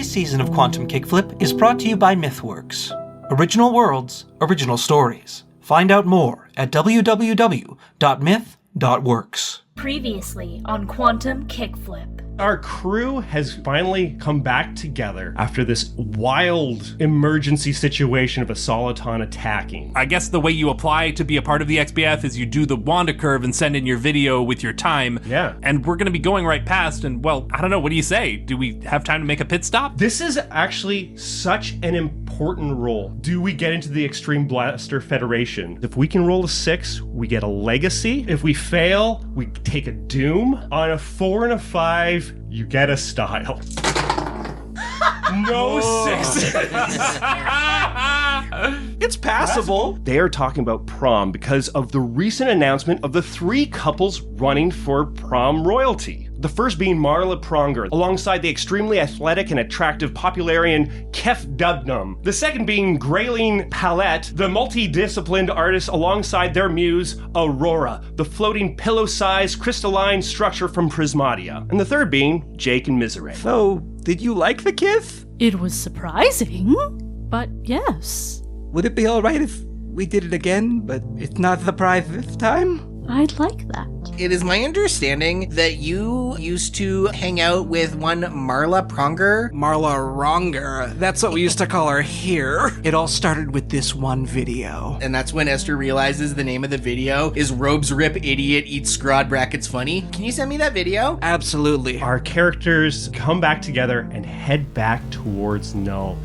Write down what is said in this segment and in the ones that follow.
This season of Quantum Kickflip is brought to you by MythWorks. Original worlds, original stories. Find out more at www.myth.works. Previously on Quantum Kickflip. Our crew has finally come back together after this wild emergency situation of a soliton attacking. I guess the way you apply to be a part of the XBF is you do the Wanda curve and send in your video with your time. Yeah. And we're going to be going right past, and well, I don't know, what do you say? Do we have time to make a pit stop? This is actually such an important role. Do we get into the Extreme Blaster Federation? If we can roll a 6, we get a legacy. If we fail, we take a doom. On a 4 and a 5, you get a style. No 6s. It's passable. They are talking about prom because of the recent announcement of the 3 couples running for prom royalty. The first being Marla Pronger, alongside the extremely athletic and attractive popularian Kef Dubnum. The second being Grayling Palette, the multidisciplined artist alongside their muse, Aurora, the floating pillow-sized crystalline structure from Prismatia. And the third being Jake and Miserée. So, did you like the kiss? It was surprising, but yes. Would it be alright if we did it again, but it's not the prize this time? I'd like that. It is my understanding that you used to hang out with one Marla Pronger. Marla Ronger. That's what we used to call her here. It all started with this one video. And that's when Esther realizes the name of the video is Robes Rip Idiot Eats Scrod Brackets Funny. Can you send me that video? Absolutely. Our characters come back together and head back towards Null.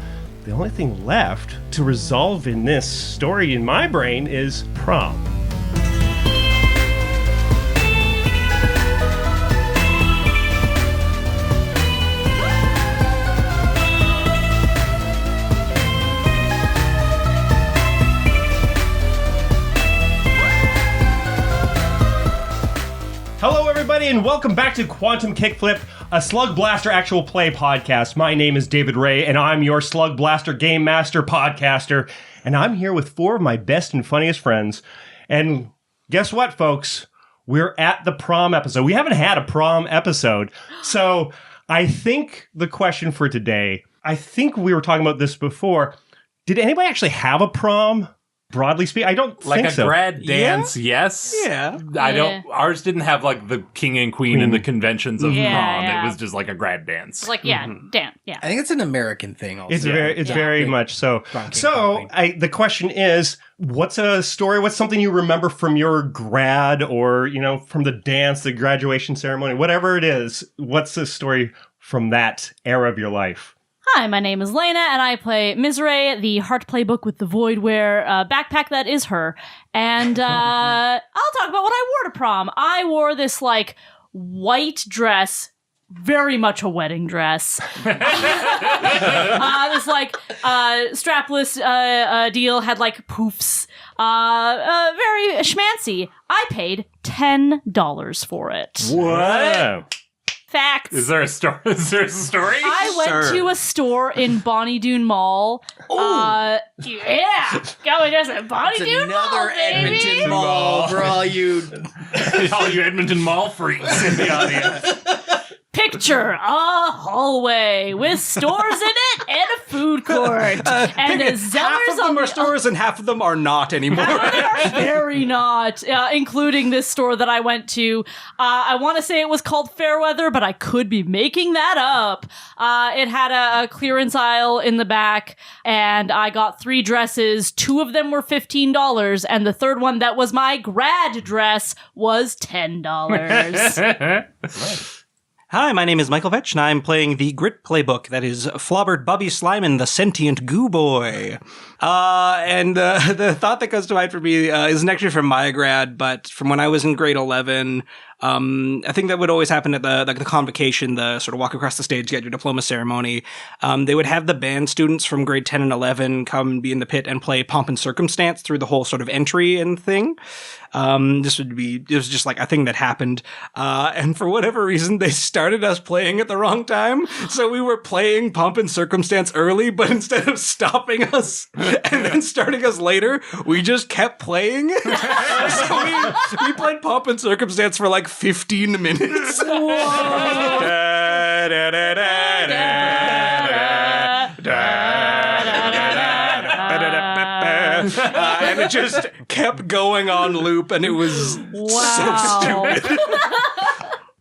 The only thing left to resolve in this story in my brain is prom. Hello everybody and welcome back to Quantum Kickflip, a Slugblaster actual play podcast. My name is David Ray and I'm your Slugblaster Game Master podcaster. And I'm here with 4 of my best and funniest friends. And guess what, folks? We're at the prom episode. We haven't had a prom episode. So I think the question for today, I think we were talking about this before. Did anybody actually have a prom? Broadly speaking, I don't think so. Like a grad dance, yes. Yeah. Ours didn't have like the king and queen and the conventions of prom. Yeah. It was just like a grad dance. Like, dance, yeah. I think it's an American thing also. It's very much so. The question is, what's a story? What's something you remember from your grad or, from the dance, the graduation ceremony, whatever it is? What's the story from that era of your life? Hi, my name is Laena, and I play Miserée, the heart playbook with the voidwear backpack that is her. And I'll talk about what I wore to prom. I wore this, white dress, very much a wedding dress. This, strapless deal, had, poofs. Very schmancy. I paid $10 for it. What? Facts. Is there a story? I went to a store in Bonnie Doon Mall. Going to Bonnie Doon Mall, Another baby. Edmonton Mall for all you Edmonton Mall freaks in the audience. Picture a hallway with stores in it and a food court. And the Zellers half of them are stores and half of them are not anymore. They are very not, including this store that I went to. I want to say it was called Fairweather, but I could be making that up. It had a clearance aisle in the back, and I got 3 dresses. 2 of them were $15, and the third one that was my grad dress was $10. Hi, my name is Michael Vetsch, and I'm playing the Grit Playbook that is Flobert, Bubby, Slyman, the Sentient Goo Boy. The thought that comes to mind for me isn't actually from my grad, but from when I was in grade 11. I think that would always happen at the convocation, the sort of walk across the stage, get your diploma ceremony. They would have the band students from grade 10 and 11 come and be in the pit and play Pomp and Circumstance through the whole sort of entry and thing. It was just like a thing that happened. And for whatever reason, they started us playing at the wrong time. So we were playing Pomp and Circumstance early, but instead of stopping us and then starting us later, we just kept playing. So we played Pomp and Circumstance for 15 minutes. just kept going on loop, and it was so stupid.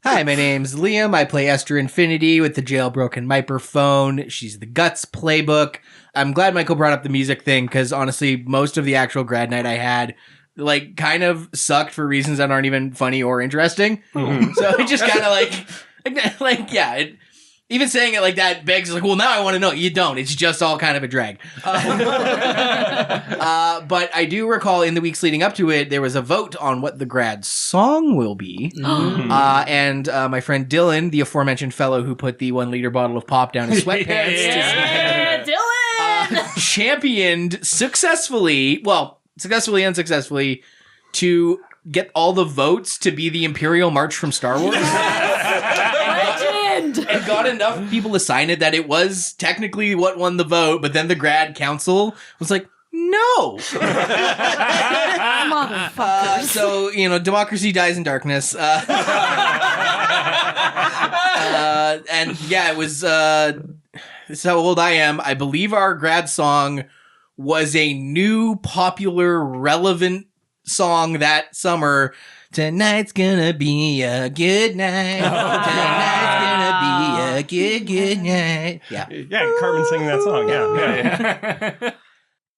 Hi, my name's Liam. I play Esther Infinitē with the jailbroken microphone. She's the Guts playbook. I'm glad Michael brought up the music thing, because honestly, most of the actual grad night I had, like, kind of sucked for reasons that aren't even funny or interesting. Mm-hmm. So it just kind of even saying it like that begs, like, well, now I want to know. You don't. It's just all kind of a drag. But I do recall in the weeks leading up to it, there was a vote on what the grad song will be. And my friend Dylan, the aforementioned fellow who put the 1 liter bottle of pop down his sweatpants, Dylan! championed successfully, unsuccessfully, to get all the votes to be the Imperial March from Star Wars. Legend! And got enough people to sign it that it was technically what won the vote, but then the grad council was like, no. Motherfuckers. So, democracy dies in darkness. And yeah, it was, this is how old I am. I believe our grad song was a new, popular, relevant song that summer. Tonight's gonna be a good night. Tonight's gonna be a good night. Yeah. Yeah, Cartman singing that song. Yeah.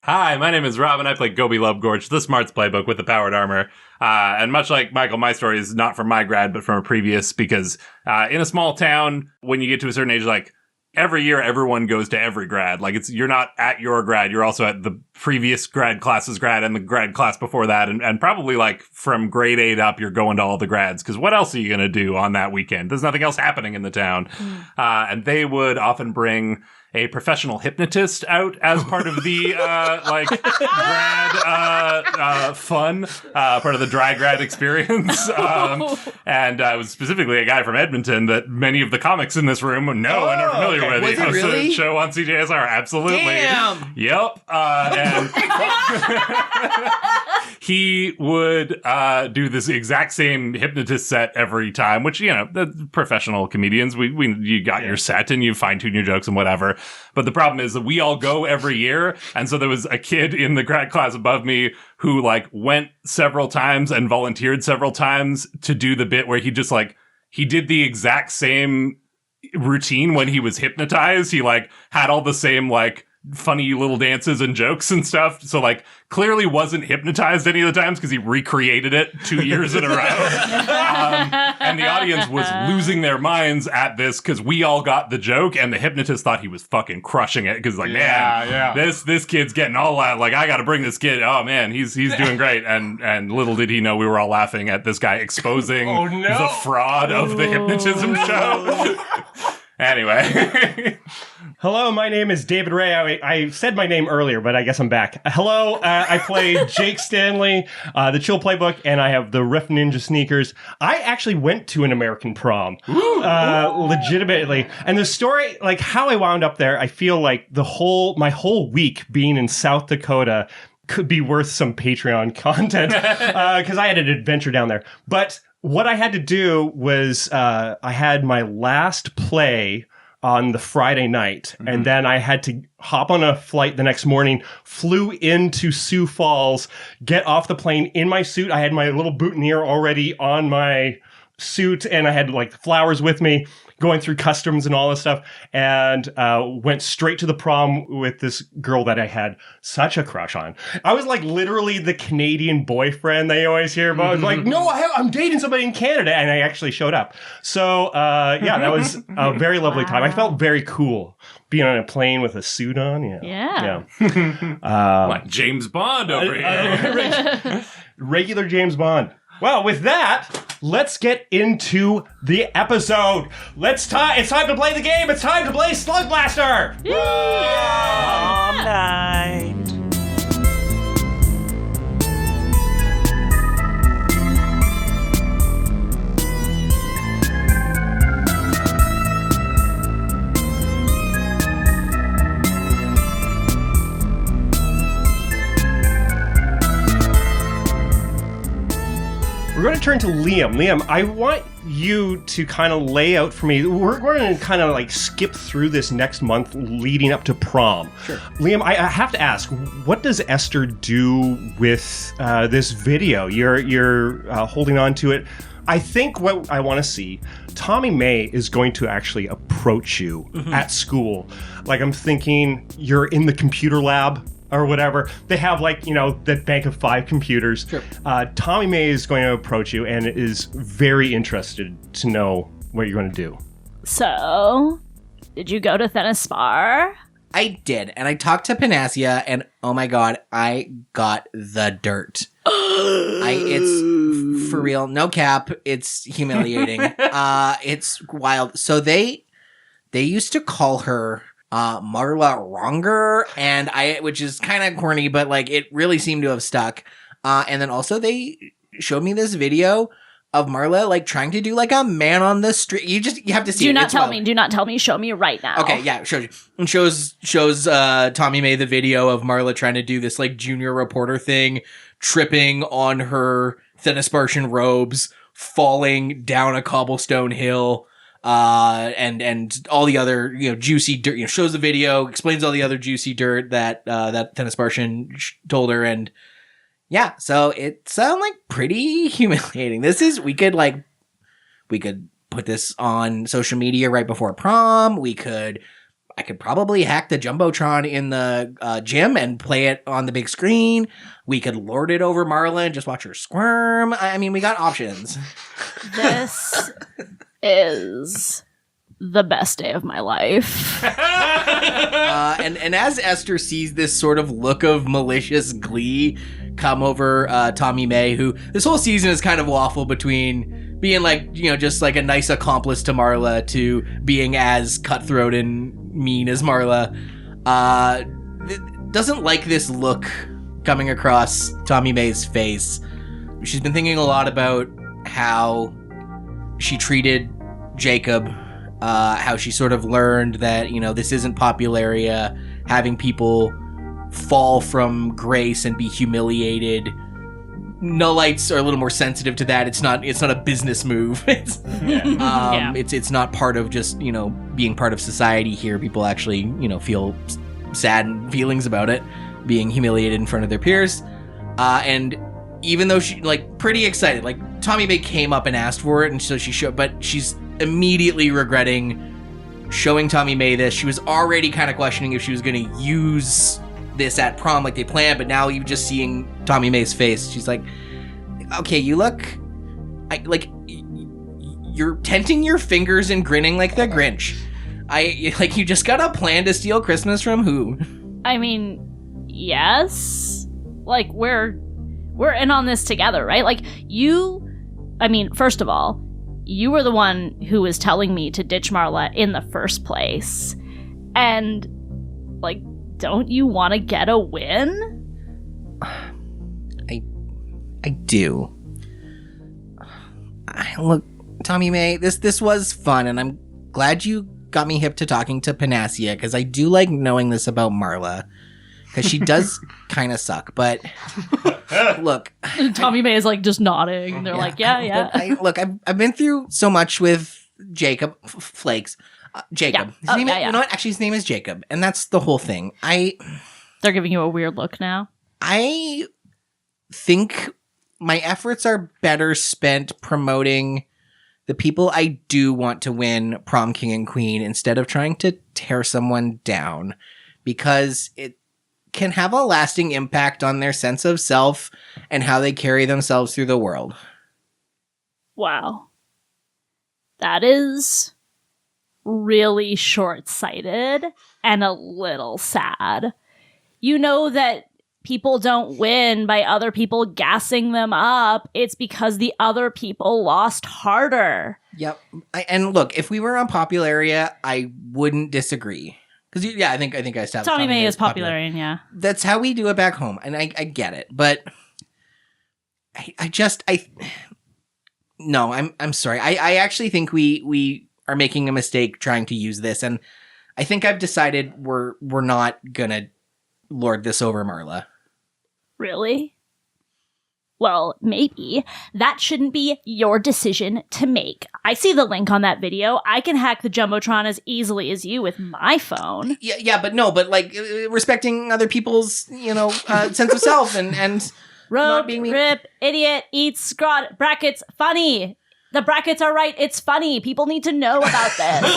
Hi, my name is Robyn. I play Goby Lubgorch, the Smarts playbook with the powered armor. And much like Michael, my story is not from my grad, but from a previous, because in a small town, when you get to a certain age, like, every year, everyone goes to every grad. Like, you're not at your grad, you're also at the previous grad class's grad and the grad class before that. And probably, like, from grade 8 up, you're going to all the grads. Because what else are you going to do on that weekend? There's nothing else happening in the town. And they would often bring a professional hypnotist out as part of the, grad fun, part of the dry grad experience. And it was specifically a guy from Edmonton that many of the comics in this room know and are familiar with. Was He it hosted really? a show on CJSR, absolutely. Damn! Yep. And he would do this exact same hypnotist set every time, which, the professional comedians, you got your set and you fine-tune your jokes and whatever. But the problem is that we all go every year. And so there was a kid in the grad class above me who, like, went several times and volunteered several times to do the bit where he just, like, he did the exact same routine when he was hypnotized. He, like, had all the same, like, funny little dances and jokes and stuff. So, like, clearly wasn't hypnotized any of the times because he recreated it 2 years in a row. And the audience was losing their minds at this because we all got the joke and the hypnotist thought he was fucking crushing it because, like, this kid's getting all out. Like, I got to bring this kid. Oh man, he's doing great. And little did he know we were all laughing at this guy exposing the fraud of the hypnotism show. Anyway. Hello, my name is David Ray. I said my name earlier, but I guess I'm back. Hello, I play Jake Stanley, the Chill Playbook, and I have the Riff Ninja sneakers. I actually went to an American prom, legitimately. And the story, like how I wound up there, I feel like my whole week being in South Dakota could be worth some Patreon content because I had an adventure down there. But what I had to do was I had my last play on the Friday night, and then I had to hop on a flight the next morning, flew into Sioux Falls, get off the plane in my suit. I had my little boutonniere already on my suit, and I had, like, flowers with me, going through customs and all this stuff, and went straight to the prom with this girl that I had such a crush on. I was, like, literally the Canadian boyfriend they always hear about. I was like, no, I'm dating somebody in Canada, and I actually showed up. So, that was a very lovely time. I felt very cool being on a plane with a suit on. Yeah. Like James Bond over here. Regular James Bond. Well, with that, let's get into the episode. It's time to play the game. It's time to play Slugblaster. Prom night. We're going to turn to Liam. Liam, I want you to kind of lay out for me. We're going to kind of like skip through this next month leading up to prom. Sure. Liam, I have to ask, what does Esther do with this video? You're holding on to it. I think what I want to see, Tommy May is going to actually approach you at school. Like, I'm thinking you're in the computer lab or whatever. They have, like, you know, that bank of 5 computers. Sure. Tommy May is going to approach you and is very interested to know what you're going to do. So, did you go to Thanaspar? I did, and I talked to Panacea, and oh my god, I got the dirt. It's for real, no cap. It's humiliating. It's wild. So they used to call her Marla Ronger, and which is kind of corny, but like it really seemed to have stuck. And then also they showed me this video of Marla like trying to do like a man on the street. You have to see. Do it. not It's tell wild. me. Do not tell me. Show me right now. Okay, yeah, it shows you. And shows Tommy May the video of Marla trying to do this like junior reporter thing, tripping on her Thanaspartian robes, falling down a cobblestone hill, and all the other, you know, juicy dirt. You know, shows the video, explains all the other juicy dirt that that Thanaspartian told her, and yeah, so it's like pretty humiliating. We could put this on social media right before prom. I could probably hack the Jumbotron in the gym and play it on the big screen. We could lord it over Marla and just watch her squirm. I mean, we got options. This is the best day of my life. And as Esther sees this sort of look of malicious glee come over Tommy May, who this whole season is kind of waffle between being like, you know, just like a nice accomplice to Marla to being as cutthroat and mean as Marla, doesn't like this look coming across Tommy May's face. She's been thinking a lot about how she treated Jacob, how she sort of learned that, you know, this isn't Popularia, having people fall from grace and be humiliated. Nullites are a little more sensitive to that. It's not a business move. It's not part of just, you know, being part of society here. People actually, you know, feel sad feelings about it, being humiliated in front of their peers. And even though she like pretty excited, like Tommy May came up and asked for it, and so she showed, but she's immediately regretting showing Tommy May this. She was already kind of questioning if she was going to use this at prom like they planned, but now even just seeing Tommy May's face, she's like, okay, you look like you're tenting your fingers and grinning like the Grinch. You just got a plan to steal Christmas from who? I mean, yes. Like, we're in on this together, right? Like, first of all, you were the one who was telling me to ditch Marla in the first place. And, like, don't you want to get a win? I do. Look, Tommy May, this was fun, and I'm glad you got me hip to talking to Panacea, because I do like knowing this about Marla, because she does kind of suck, but look. Tommy May is like just nodding. They're like, yeah. I've been through so much with Jacob, Flakes. Jacob. Yeah. You know what? Actually, his name is Jacob, and that's the whole thing. They're giving you a weird look now. I think my efforts are better spent promoting the people I do want to win Prom King and Queen instead of trying to tear someone down, because it can have a lasting impact on their sense of self and how they carry themselves through the world. Wow. That is really short-sighted and a little sad. You know that people don't win by other people gassing them up. It's because the other people lost harder. Yep. And look, if we were on Popularia, I wouldn't disagree. Because, yeah, I think I established Tommy May is Popularian, yeah. That's how we do it back home, and I get it. But no, I'm sorry. I actually think we are making a mistake trying to use this, and I think I've decided we're not gonna lord this over Marla. Really? Well, maybe that shouldn't be your decision to make. I see the link on that video. I can hack the Jumbotron as easily as you with my phone. Yeah, but like respecting other people's, sense of self and not Road, being mean. rip, idiot, eats, scrot, brackets, funny. The brackets are right. It's funny. People need to know about this.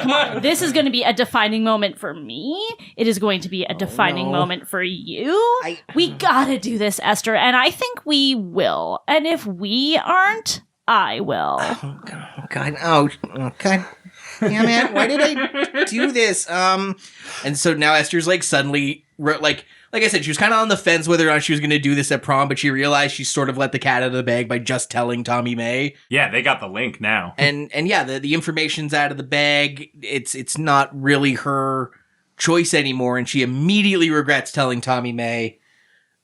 Come on. This is going to be a defining moment for me. It is going to be a defining moment for you. We gotta do this, Esther, and I think we will. And if we aren't, I will. Oh, God. Oh, God. Yeah, man. Why did I do this? And so now Esther's like suddenly like I said, she was kind of on the fence whether or not she was going to do this at prom, but she realized she sort of let the cat out of the bag by just telling Tommy May. Yeah, they got the link now. And yeah, the information's out of the bag. It's not really her choice anymore, and she immediately regrets telling Tommy May.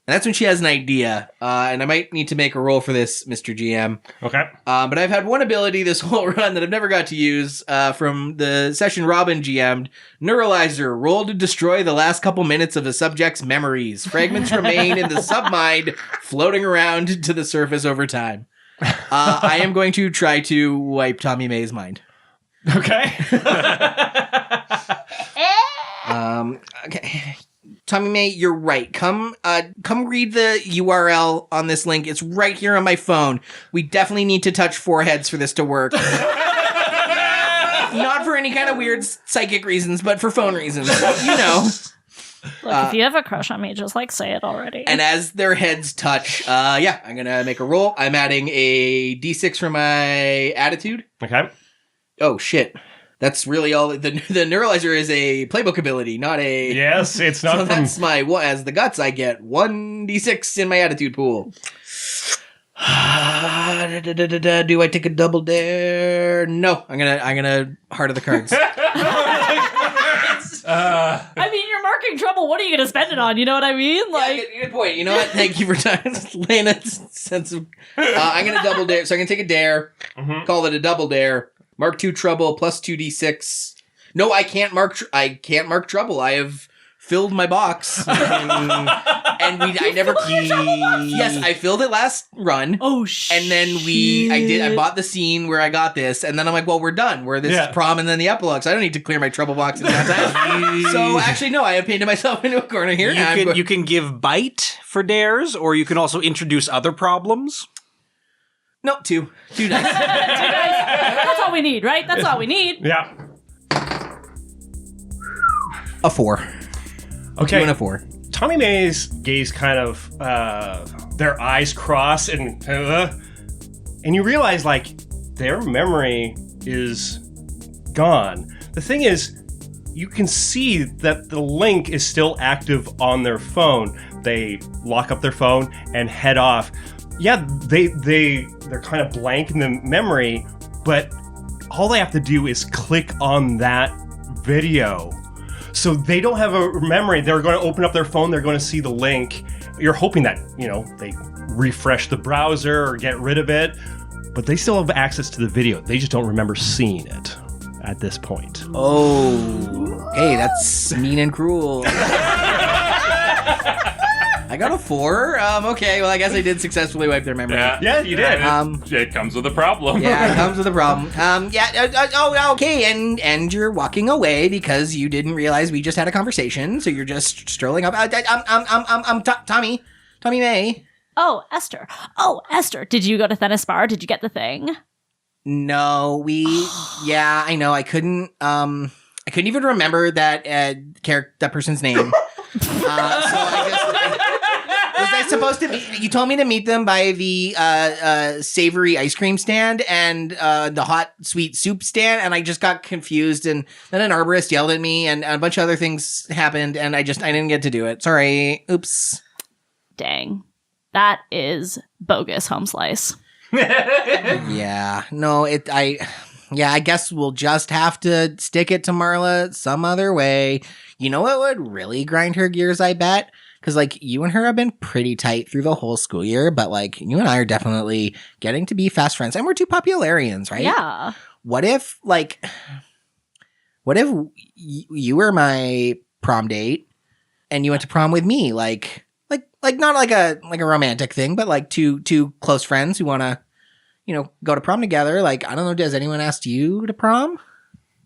And that's when she has an idea. And I might need to make a roll for this, Mr. GM. Okay. But I've had one ability this whole run that I've never got to use from the session Robyn GM'd. Neuralizer. Roll to destroy the last couple minutes of a subject's memories. Fragments remain in the submind, floating around to the surface over time. I am going to try to wipe Tommy May's mind. Okay. Okay. Tommy May, you're right. Come read the URL on this link. It's right here on my phone. We definitely need to touch foreheads for this to work. Not for any kind of weird psychic reasons, but for phone reasons. Look, if you have a crush on me, just say it already. And as their heads touch, I'm gonna make a roll. I'm adding a D6 for my attitude. Okay. Oh shit. That's really all. The Neuralizer is a playbook ability, not a... Yes, it's not so from... that's my... As the guts, I get 1d6 in my attitude pool. Do I take a double dare? No. I'm gonna heart of the cards. I mean, you're marking trouble. What are you going to spend it on? You know what I mean? Good point. You know what? Thank you for Laena's sense of... I'm gonna double dare. So I'm gonna take a dare. Mm-hmm. Call it a double dare. Mark 2 trouble plus 2d6. No, I can't mark trouble. I have filled my box. I never Yes, I filled it last run. Oh shit. And then I bought the scene where I got this, and then I'm like, well, we're done. This is prom and then the epilogue, so I don't need to clear my trouble box in that time. So actually no, I have painted myself into a corner here. You can give bite for dares, or you can also introduce other problems. No, two dice. That's all we need, right? That's all we need. Yeah. A 4. Okay. 2 and a 4. Tommy May's gaze kind of, their eyes cross and you realize, their memory is gone. The thing is, you can see that the link is still active on their phone. They lock up their phone and head off. Yeah, they're kind of blank in the memory, but all they have to do is click on that video. So they don't have a memory. They're going to open up their phone. They're going to see the link. You're hoping that, they refresh the browser or get rid of it, but they still have access to the video. They just don't remember seeing it at this point. Oh, hey, that's mean and cruel. I got a 4. Okay, well, I guess I did successfully wipe their memory. Yeah, you did. It comes with a problem. Yeah, it comes with a problem. Okay, and you're walking away because you didn't realize we just had a conversation, so you're just strolling up. Tommy May. Oh, Esther. Did you go to Thenis Bar? Did you get the thing? No, yeah, I know. I couldn't even remember that that person's name. So I guess. Was I supposed to be? You told me to meet them by the savory ice cream stand and the hot sweet soup stand, and I just got confused. And then an arborist yelled at me, and a bunch of other things happened, and I didn't get to do it. Sorry. Oops. Dang, that is bogus home slice. Yeah. No. I guess we'll just have to stick it to Marla some other way. You know what would really grind her gears, I bet? Because, you and her have been pretty tight through the whole school year, but, you and I are definitely getting to be fast friends. And we're 2 popularians, right? Yeah. What if you were my prom date and you went to prom with me? like not like a romantic thing, but like two close friends who want to, go to prom together. Like, I don't know, has anyone asked you to prom?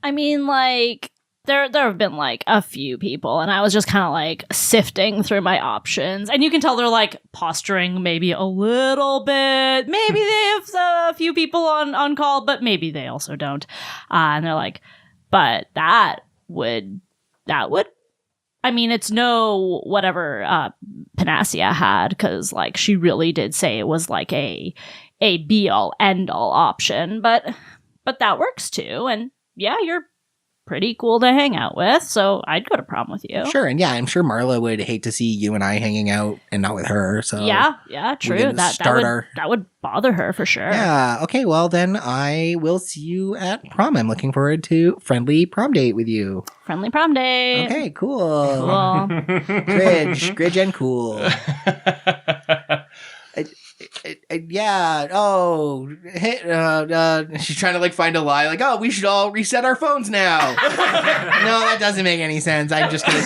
I mean, like, there have been, like, a few people, and I was just kind of, like, sifting through my options. And you can tell they're, like, posturing maybe a little bit. Maybe they have a few people on call, but maybe they also don't. And they're like, but that would, I mean, it's no whatever Panacea had, because, like, she really did say it was, like, a be-all, end-all option. But that works, too, and yeah, you're pretty cool to hang out with, so I'd go to prom with you. Sure, and yeah, I'm sure Marla would hate to see you and I hanging out and not with her, so... Yeah, true. That would bother her for sure. Yeah, okay, well then I will see you at prom. I'm looking forward to friendly prom date with you. Friendly prom date. Okay, cool. Gridge and cool. Yeah. Oh, she's trying to like find a lie. Like, oh, we should all reset our phones now. No, that doesn't make any sense. I'm just gonna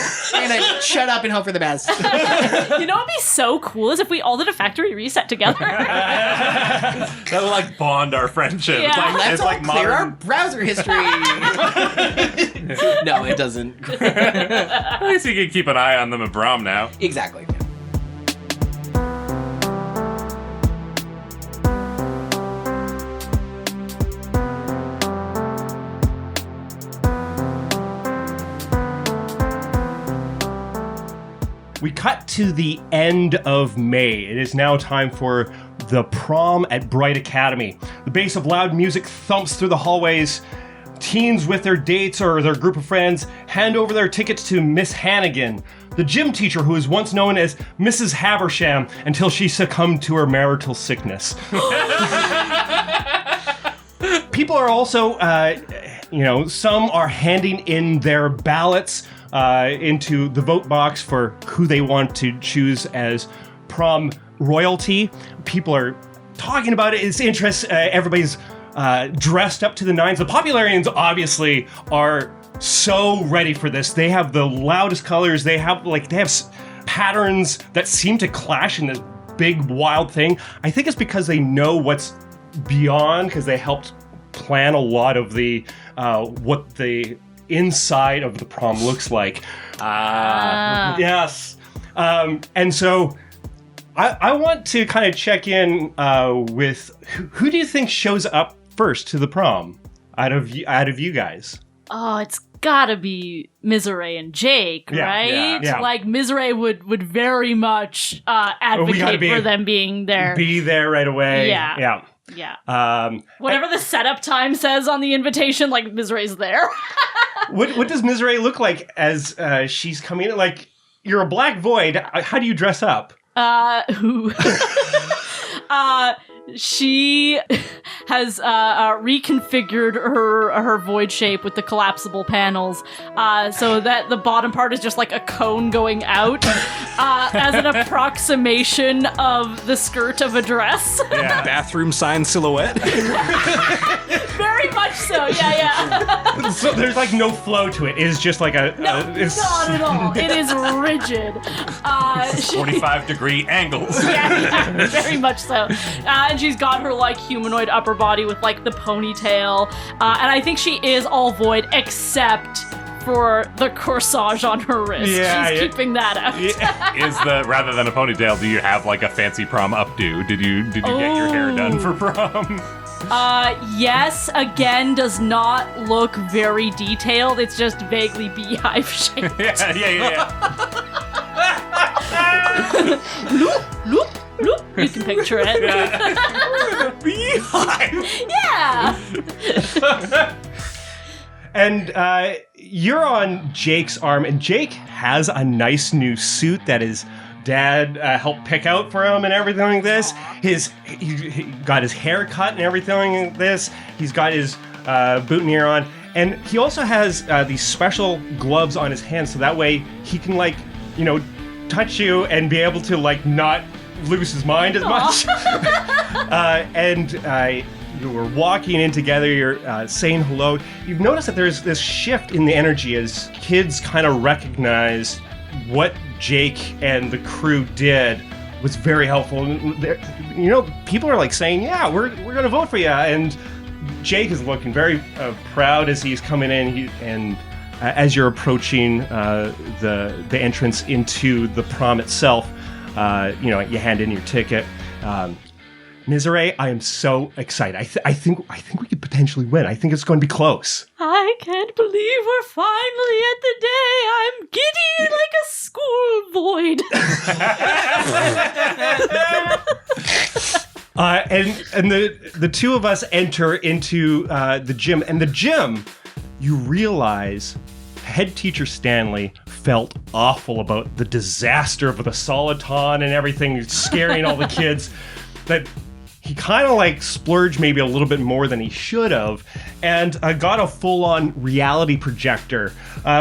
shut up and hope for the best. You know what'd be so cool is if we all did a factory reset together. That'll like bond our friendship. Yeah. Let's all like clear our modern. browser history. No, it doesn't. At least you can keep an eye on them at prom now. Exactly. We cut to the end of May. It is now time for the prom at Bright Academy. The bass of loud music thumps through the hallways. Teens with their dates or their group of friends hand over their tickets to Miss Hannigan, the gym teacher who was once known as Mrs. Haversham until she succumbed to her marital sickness. People are also, some are handing in their ballots into the vote box for who they want to choose as prom royalty. People are talking about it. It's interest. Everybody's dressed up to the nines. The Popularians obviously are so ready for this. They have the loudest colors. They have patterns that seem to clash in this big wild thing. I think it's because they know what's beyond, because they helped plan a lot of the what the inside of the prom looks like. Yes. And so I want to kind of check in with who do you think shows up first to the prom out of you guys? Oh, it's gotta be Miserée and Jake, right? Yeah. Like, Miserée would very much advocate for them being there. Be there right away. Yeah. Whatever the setup time says on the invitation, like, Miserée's there. What does Miserée look like as she's coming in? Like, you're a black void. How do you dress up? She has reconfigured her void shape with the collapsible panels so that the bottom part is just like a cone going out as an approximation of the skirt of a dress. Yeah, bathroom sign silhouette. Very much so, yeah. So there's like no flow to it. It's just like Not at all. It is rigid. 45-degree angles. Yeah, very much so. And she's got her like humanoid upper body with like the ponytail. And I think she is all void except for the corsage on her wrist. She's keeping that out. Yeah. Rather than a ponytail, do you have like a fancy prom updo? Did you get your hair done for prom? Yes, again, does not look very detailed. It's just vaguely beehive shaped. Yeah. Loop. You can picture it. Beehive. Yeah. And you're on Jake's arm, and Jake has a nice new suit that his dad helped pick out for him and everything like this. He got his hair cut and everything like this. He's got his boutonniere on. And he also has these special gloves on his hands, so that way he can, touch you and be able to, not lose his mind as much. And you were walking in together, you're saying hello. You've noticed that there's this shift in the energy as kids kind of recognize what Jake and the crew did was very helpful. You know, people are like saying, yeah, we're going to vote for you. And Jake is looking very proud as he's coming in. And as you're approaching the entrance into the prom itself, you know, you hand in your ticket. Miserée, I am so excited. I think we could potentially win. I think it's going to be close. I can't believe we're finally at the day. I'm giddy like a school void. And the two of us enter into the gym. And the gym, you realize head teacher Stanley felt awful about the disaster of the Soliton and everything, scaring all the kids. That he kind of like splurged maybe a little bit more than he should have, and got a full-on reality projector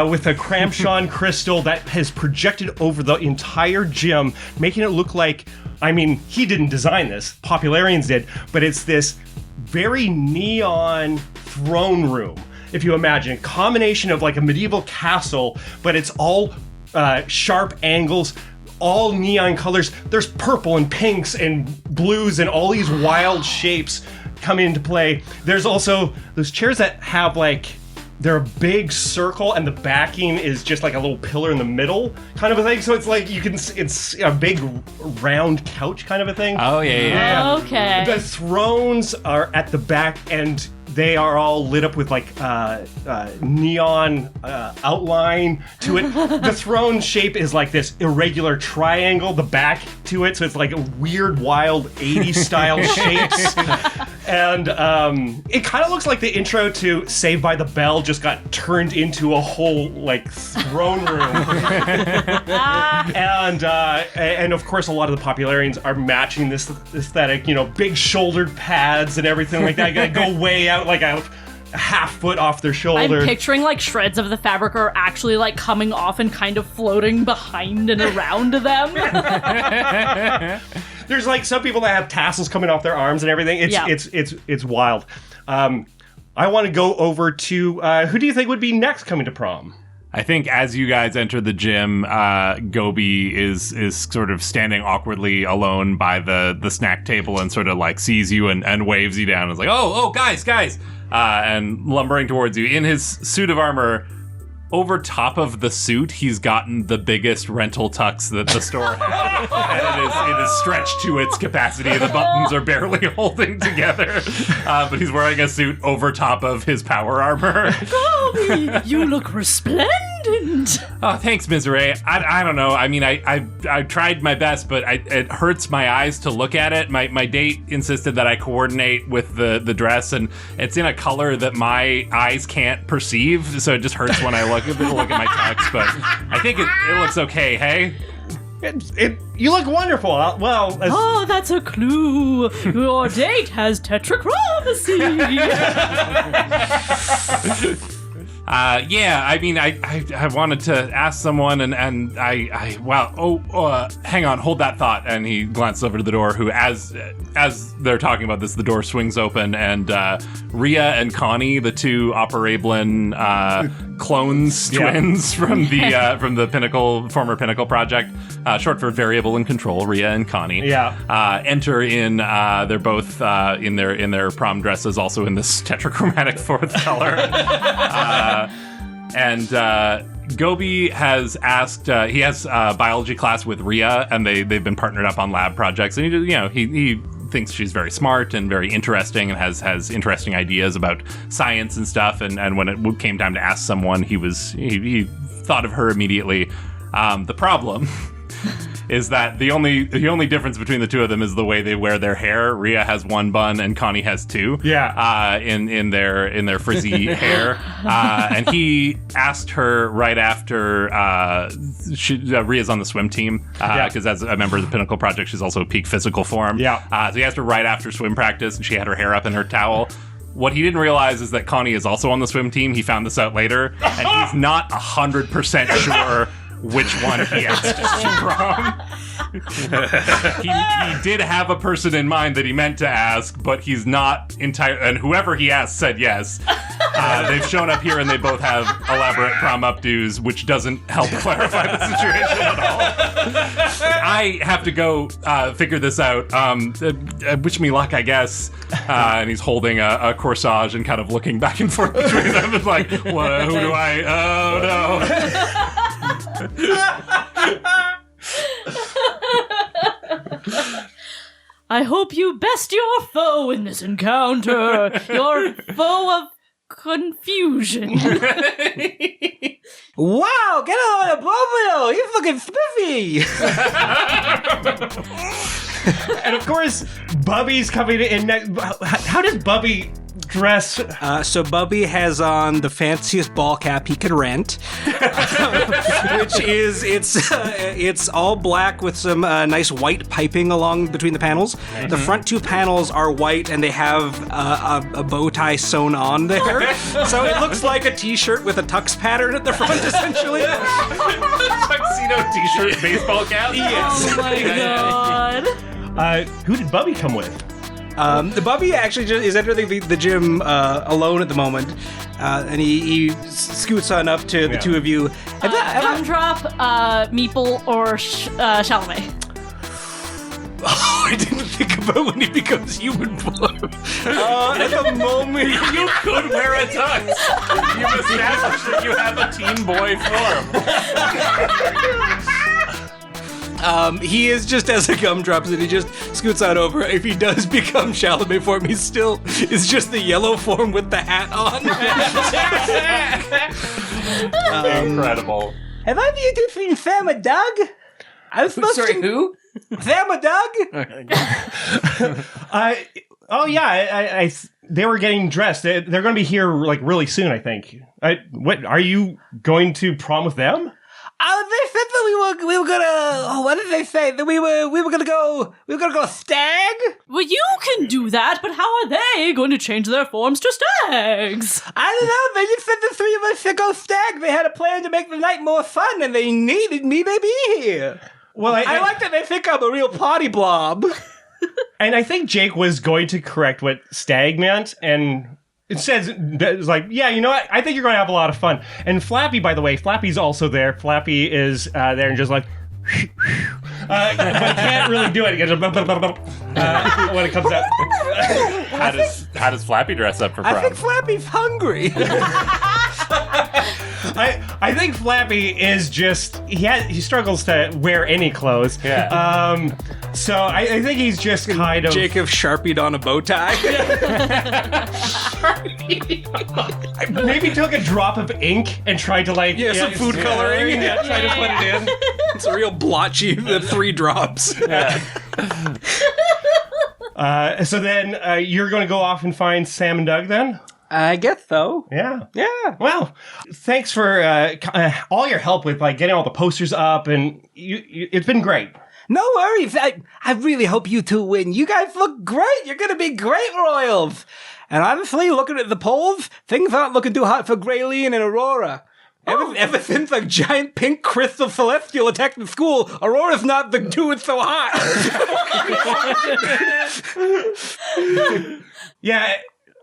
with a Cramshon crystal that has projected over the entire gym, making it look like, I mean, he didn't design this, Popularians did, but it's this very neon throne room. If you imagine, a combination of like a medieval castle, but it's all sharp angles, all neon colors. There's purple and pinks and blues and all these wild shapes come into play. There's also those chairs that have like, they're a big circle and the backing is just like a little pillar in the middle kind of a thing. So it's like it's a big round couch kind of a thing. Oh, yeah. Okay. The thrones are at the back and they are all lit up with like neon outline to it. The throne shape is like this irregular triangle, the back to it, so it's like a weird, wild 80s style shapes. And it kind of looks like the intro to Saved by the Bell just got turned into a whole like throne room. And of course, a lot of the Popularians are matching this aesthetic. You know, big shouldered pads and everything like that. You gotta go way out like a half foot off their shoulder. I'm picturing like shreds of the fabric are actually like coming off and kind of floating behind and around them. There's like some people that have tassels coming off their arms and everything. It's wild. I want to go over to who do you think would be next coming to prom? I think as you guys enter the gym, Goby is sort of standing awkwardly alone by the snack table and sort of like sees you and waves you down. And is like, oh, guys, and lumbering towards you in his suit of armor. Over top of the suit, he's gotten the biggest rental tux that the store had. And it is stretched to its capacity. The buttons are barely holding together. But he's wearing a suit over top of his power armor. Goby, you look resplendent. Oh, thanks, Miserée. I don't know. I mean, I tried my best, but it hurts my eyes to look at it. My date insisted that I coordinate with the dress, and it's in a color that my eyes can't perceive, so it just hurts when I look at my tux. But I think it looks okay, hey? You look wonderful. Well, Oh, that's a clue. Your date has tetrachromacy. Yeah, I mean, I wanted to ask someone, and hang on, hold that thought. And he glances over to the door, who, as they're talking about this, the door swings open, and Rhea and Connie, the two Operablin twins from the former Pinnacle project, short for Variable in Control, Rhea and Connie, enter in. They're both in their prom dresses, also in this tetrachromatic fourth color. And Goby has asked. He has biology class with Rhea, and they've been partnered up on lab projects. And he thinks she's very smart and very interesting, and has interesting ideas about science and stuff. And when it came time to ask someone, he thought of her immediately. The problem is that the only difference between the two of them is the way they wear their hair. Rhea has one bun and Connie has two. Yeah. In their frizzy hair. And he asked her right after Rhea's on the swim team because as a member of the Pinnacle Project, she's also peak physical form. Yeah. So he asked her right after swim practice, and she had her hair up in her towel. What he didn't realize is that Connie is also on the swim team. He found this out later, and he's not 100% sure which one he asked to prom. he did have a person in mind that he meant to ask, but he's not entire. And whoever he asked said yes. They've shown up here and they both have elaborate prom updos, which doesn't help clarify the situation at all. I have to go figure this out. Wish me luck, I guess. And he's holding a corsage and kind of looking back and forth between them. It's like, what? Who do I? Oh no. I hope you best your foe in this encounter. Your foe of confusion. Wow, get on a Gobriel! He's looking spiffy! And of course, Bubby's coming in next. How does Bubby dress? So Bubby has on the fanciest ball cap he could rent, which is it's all black with some nice white piping along between the panels. Mm-hmm. The front two panels are white and they have a bow tie sewn on there, so it looks like a t-shirt with a tux pattern at the front, essentially. Tuxedo t-shirt, baseball cap. Yes. Oh my god. Who did Bubby come with? The Bubby actually just is entering the gym alone at the moment, and he scoots on up to the two of you. Gumdrop, Meeple, or Chalamet. Oh, I didn't think about when he becomes human form. At the moment, You could wear a tux. You've established that you have a teen boy form. he is just as a gumdrops and he just scoots on over. If he does become Chalamet form, he still is just the yellow form with the hat on. Incredible. Have I been to seen Sam and Doug? I was supposed Sorry, who? Sam and Doug? They were getting dressed. They're going to be here like really soon, I think. What are you going to prom with them? They said that we were gonna. Oh, what did they say? That we were gonna go. We were gonna go stag. Well, you can do that, but how are they going to change their forms to stags? I don't know. They just said the three of us should go stag. They had a plan to make the night more fun, and they needed me to be here. Well, I like that they think I'm a real party blob. And I think Jake was going to correct what stag meant, and it says, it's like, yeah, you know what? I think you're going to have a lot of fun. And Flappy, by the way, Flappy's also there. Flappy is there and just like, but can't really do it. He goes, when it comes out. How does Flappy dress up for prom? I think Flappy's hungry. I think Flappy is just he struggles to wear any clothes. Yeah. So I think he's just kind of Jacob Sharpied on a bow tie. maybe took a drop of ink and tried to some food coloring. Try to put it in. It's a real blotchy. The 3 drops. So then you're going to go off and find Sam and Doug then? I guess so. Yeah. Yeah. Well, thanks for all your help with getting all the posters up, and it's been great. No worries. I really hope you two win. You guys look great. You're going to be great royals. And honestly, looking at the polls, things aren't looking too hot for Grayleen and Aurora. Ever since a giant pink crystal celestial attacked the school, Aurora's not doing so hot. Yeah,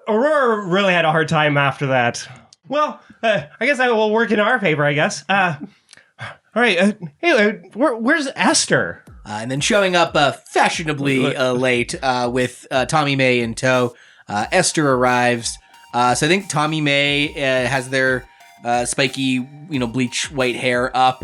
Aurora really had a hard time after that. Well, I guess I will work in our favor, I guess. All right, hey, where's Esther? And then showing up fashionably late with Tommy May in tow, Esther arrives. So I think Tommy May has their spiky, bleach white hair up.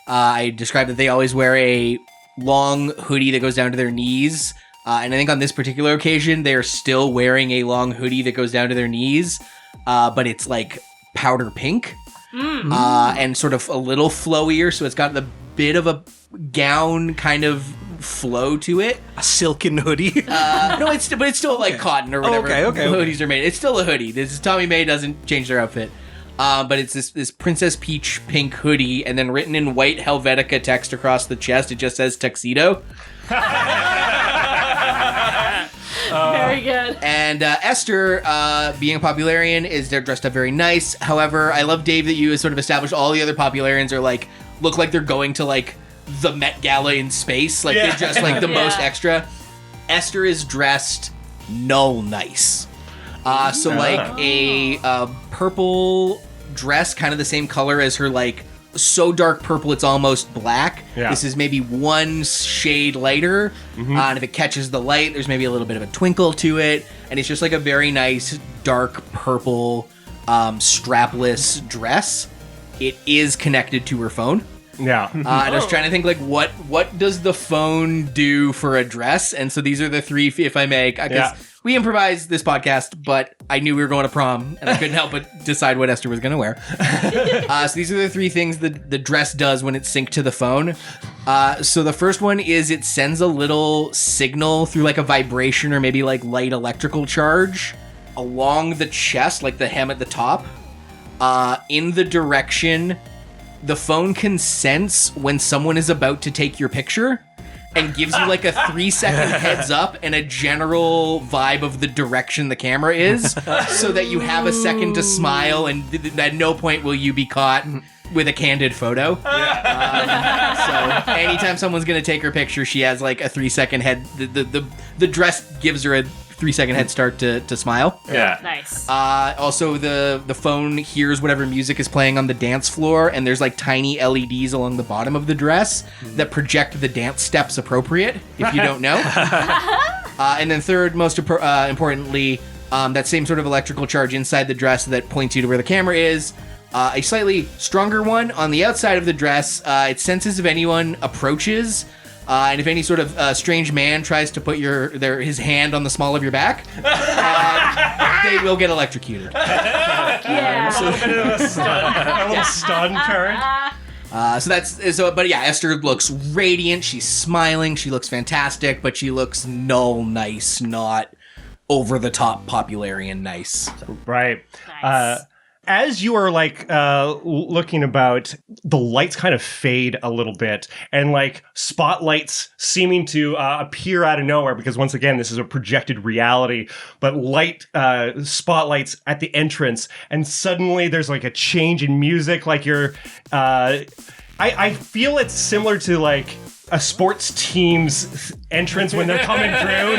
I described that they always wear a long hoodie that goes down to their knees. And I think on this particular occasion, they're still wearing a long hoodie that goes down to their knees, but it's like powder pink and sort of a little flowier. So it's got the bit of a gown kind of flow to it. A silken hoodie. No, it's still like cotton or whatever. Okay. Hoodies are made. It's still a hoodie. This is Tommy May doesn't change their outfit. But it's this Princess Peach pink hoodie, and then written in white Helvetica text across the chest, it just says tuxedo. Very good. And Esther, being a Popularian, they're dressed up very nice. However, I love, Dave, that you sort of established all the other Popularians are like look like they're going to like the Met Gala in space. Like they're just like the most extra. Esther is dressed nice. So like a purple dress, kind of the same color as her, like so dark purple it's almost black. Yeah. This is maybe one shade lighter, and if it catches the light, there's maybe a little bit of a twinkle to it, and it's just like a very nice dark purple strapless dress. It is connected to her phone. Yeah. And I was trying to think, like, what does the phone do for a dress? And so these are the three, if I may, because we improvised this podcast, but I knew we were going to prom, and I couldn't help but decide what Esther was going to wear. So these are the three things that the dress does when it's synced to the phone. So the first one is it sends a little signal through, like, a vibration or maybe, like, light electrical charge along the chest, like the hem at the top, in the direction the phone can sense when someone is about to take your picture, and gives you like a 3-second heads up and a general vibe of the direction the camera is, so that you have a second to smile, and at no point will you be caught with a candid photo. So anytime someone's gonna take her picture, she has like a 3-second head. The dress gives her a 3-second head start to smile. Yeah. Nice. Also, the phone hears whatever music is playing on the dance floor, and there's like tiny LEDs along the bottom of the dress that project the dance steps appropriate, if you don't know. And then third, most importantly, that same sort of electrical charge inside the dress that points you to where the camera is. A slightly stronger one on the outside of the dress. It senses if anyone approaches. And if any sort of strange man tries to put his hand on the small of your back, they will get electrocuted. Yeah. A little bit of a little stun turn. But yeah, Esther looks radiant. She's smiling. She looks fantastic, but she looks nice, not over the top popularian nice. Right. Nice. As you are like looking about, the lights kind of fade a little bit, and like spotlights seeming to appear out of nowhere, because once again, this is a projected reality, but light spotlights at the entrance, and suddenly there's like a change in music, like you're I feel it's similar to like a sports team's entrance when they're coming through.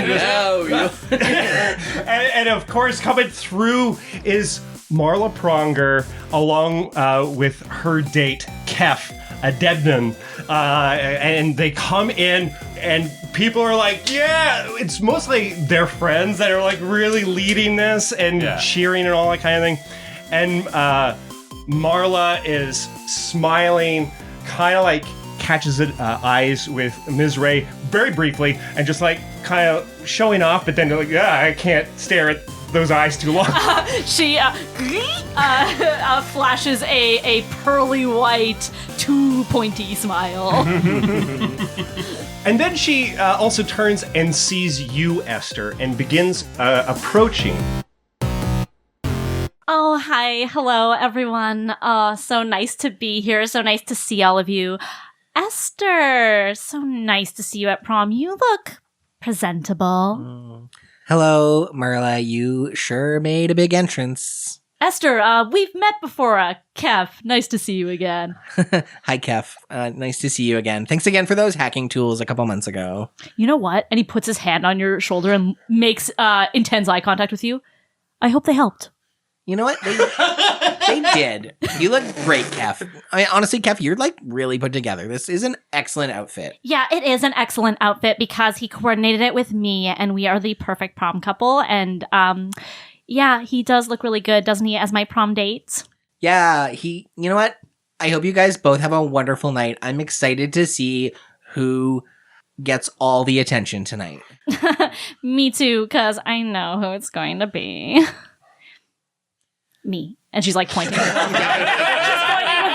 And of course, coming through is Marla Pronger, along with her date, Kef Adebnan. And they come in, and people are like, yeah, it's mostly their friends that are like really leading this and cheering and all that kind of thing. And Marla is smiling, kind of like catches eyes with Miserée very briefly, and just like kind of showing off, but then they're like, yeah, I can't stare at those eyes too long. She flashes a pearly white, too pointy smile. And then she also turns and sees you, Esther, and begins approaching. Oh, hi. Hello, everyone. So nice to be here. So nice to see all of you. Esther, so nice to see you at prom. You look presentable. Hello, Marla. You sure made a big entrance. Esther, we've met before. Kev, nice to see you again. Hi, Kef. Nice to see you again. Thanks again for those hacking tools a couple months ago. You know what? And he puts his hand on your shoulder and makes intense eye contact with you. I hope they helped. You know what? They did. You look great, Kef. I mean, honestly, Kef, you're like really put together. This is an excellent outfit. Yeah, it is an excellent outfit because he coordinated it with me, and we are the perfect prom couple. And yeah, he does look really good, doesn't he, as my prom date? Yeah, you know what? I hope you guys both have a wonderful night. I'm excited to see who gets all the attention tonight. Me too, because I know who it's going to be. Me. And she's like pointing. She's pointing with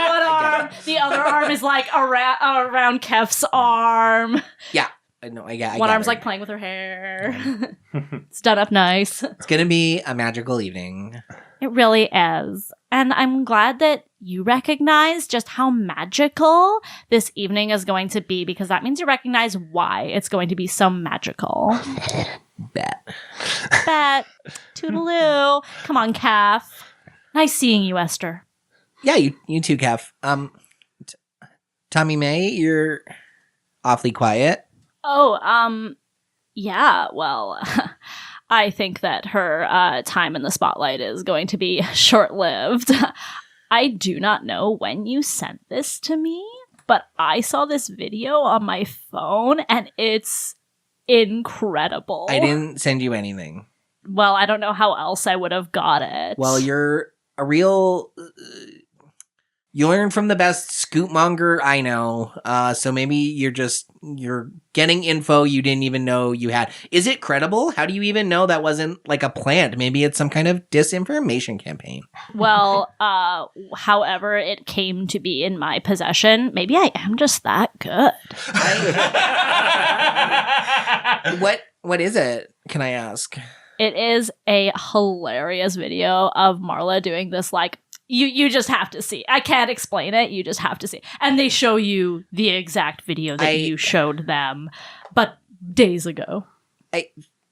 one arm. The other arm is like around Kef's arm. Yeah. No, I one arm's like playing with her hair. It's done up nice. It's going to be a magical evening. It really is. And I'm glad that you recognize just how magical this evening is going to be, because that means you recognize why it's going to be so magical. Bet. Toodaloo. Come on, Calf. Nice seeing you, Esther. Yeah, you too, Kef. Tommy May, you're awfully quiet. Oh, yeah, well, I think that her time in the spotlight is going to be short-lived. I do not know when you sent this to me, but I saw this video on my phone, and it's incredible. I didn't send you anything. Well, I don't know how else I would have got it. Well, you're a real... you learn from the best scoopmonger I know, so maybe you're getting info you didn't even know you had. Is it credible? How do you even know that wasn't like a plant? Maybe it's some kind of disinformation campaign. Well, however it came to be in my possession, maybe I am just that good. What is it? Can I ask? It is a hilarious video of Marla doing this, like, you just have to see. I can't explain it. You just have to see. And they show you the exact video that you showed them, but days ago.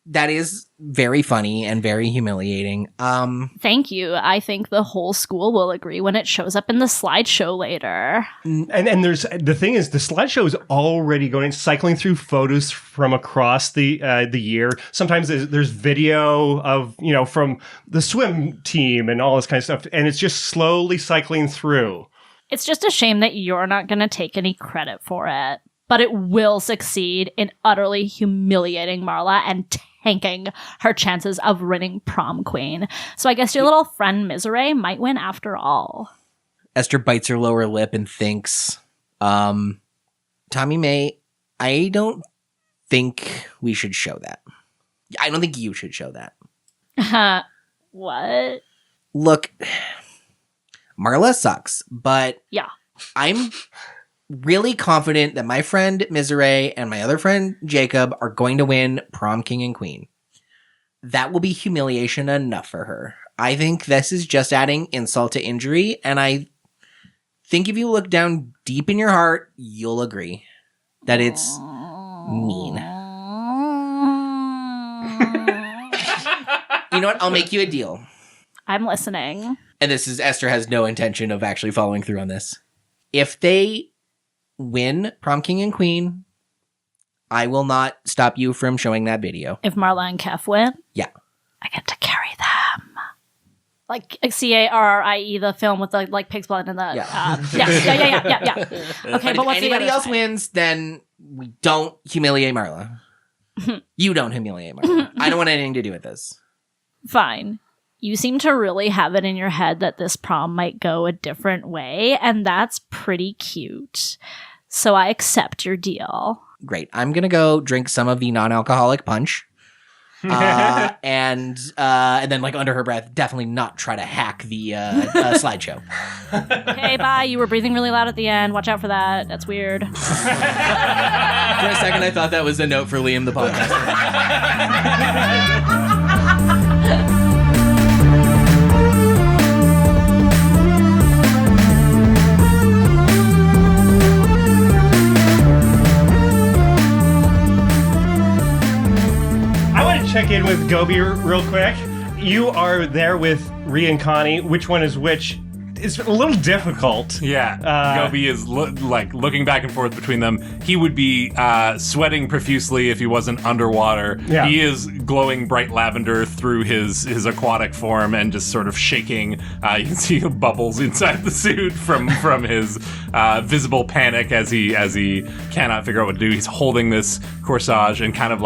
That is very funny and very humiliating. Thank you. I think the whole school will agree when it shows up in the slideshow later. And there's the thing is the slideshow is already going cycling through photos from across the year. Sometimes there's video of from the swim team and all this kind of stuff, and it's just slowly cycling through. It's just a shame that you're not going to take any credit for it, but it will succeed in utterly humiliating Marla and tanking her chances of winning prom queen. So I guess your little friend Miserée might win after all. Esther bites her lower lip and thinks, Tommy May, I don't think we should show that. I don't think you should show that. What? Look, Marla sucks, but yeah, I'm really confident that my friend Miserée and my other friend Jacob are going to win prom king and queen. That will be humiliation enough for her. I think this is just adding insult to injury, and I think if you look down deep in your heart, you'll agree that it's mean. You know what? I'll make you a deal. I'm listening. And this is, Esther has no intention of actually following through on this. If they win prom king and queen, I will not stop you from showing that video. If Marla and Kef win? Yeah. I get to carry them. Like Carrie, the film with the pig's blood and the... Yeah. Yeah. Okay, but what's if anybody else wins, then we don't humiliate Marla. You don't humiliate Marla. I don't want anything to do with this. Fine. You seem to really have it in your head that this prom might go a different way, and that's pretty cute. So I accept your deal. Great. I'm going to go drink some of the non-alcoholic punch. And then, under her breath, definitely not try to hack the slideshow. Okay, bye. You were breathing really loud at the end. Watch out for that. That's weird. For a second, I thought that was a note for Liam, the podcast. Check in with Goby real quick. You are there with Rhea and Connie. Which one is which? It's a little difficult. Yeah. Goby is looking back and forth between them. He would be sweating profusely if he wasn't underwater. Yeah. He is glowing bright lavender through his aquatic form and just sort of shaking. You can see bubbles inside the suit from his visible panic as he cannot figure out what to do. He's holding this corsage and kind of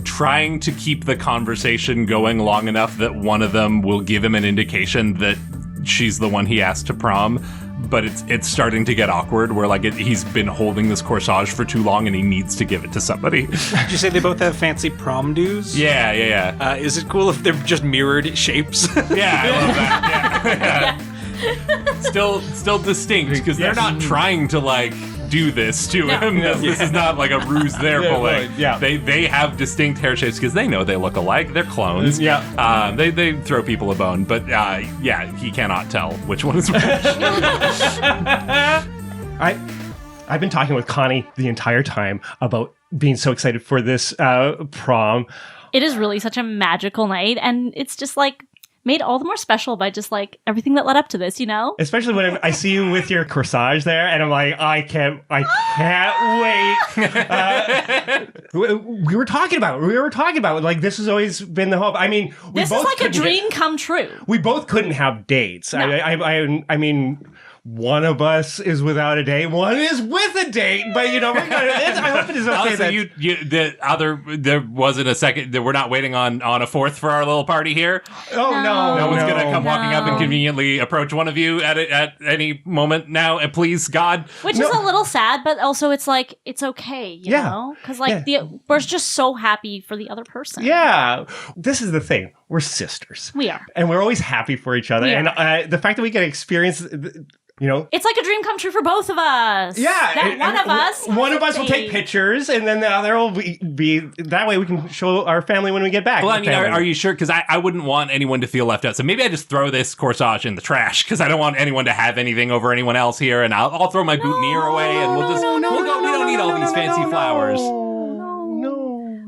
trying to keep the conversation going long enough that one of them will give him an indication that she's the one he asked to prom, but it's starting to get awkward where he's been holding this corsage for too long and he needs to give it to somebody. Did you say they both have fancy prom dues? Yeah. Is it cool if they're just mirrored shapes? Yeah, I love that. Yeah. Still distinct because they're not trying to do this to him. This is not like a ruse they're pulling. Yeah. They have distinct hair shapes because they know they look alike. They're clones. Yeah. They throw people a bone, but he cannot tell which one is which. I've been talking with Connie the entire time about being so excited for this prom. It is really such a magical night, and it's just made all the more special by just like everything that led up to this, you know? Especially when I see you with your corsage there, and I'm like, I can't wait. We were talking about like this has always been the hope. I mean, This is like a dream come true. We both couldn't have dates. No. I mean, one of us is without a date, one is with a date, but you know, I hope it is okay. So there wasn't a second, that we're not waiting on a fourth for our little party here. Oh no, no one's gonna come walking up and conveniently approach one of you at any moment now, and please God. Which is a little sad, but also it's like, it's okay, you know? Because like we're just so happy for the other person. Yeah. This is the thing. We're sisters. We are. And we're always happy for each other. And the fact that we get to experience, you know, it's like a dream come true for both of us. Yeah. That one of us will take pictures, and then the other will be that way we can show our family when we get back. Well, I mean, are you sure? Because I wouldn't want anyone to feel left out. So maybe I just throw this corsage in the trash, because I don't want anyone to have anything over anyone else here, and I'll throw my boutonniere away, and we'll go. We don't need all these fancy flowers.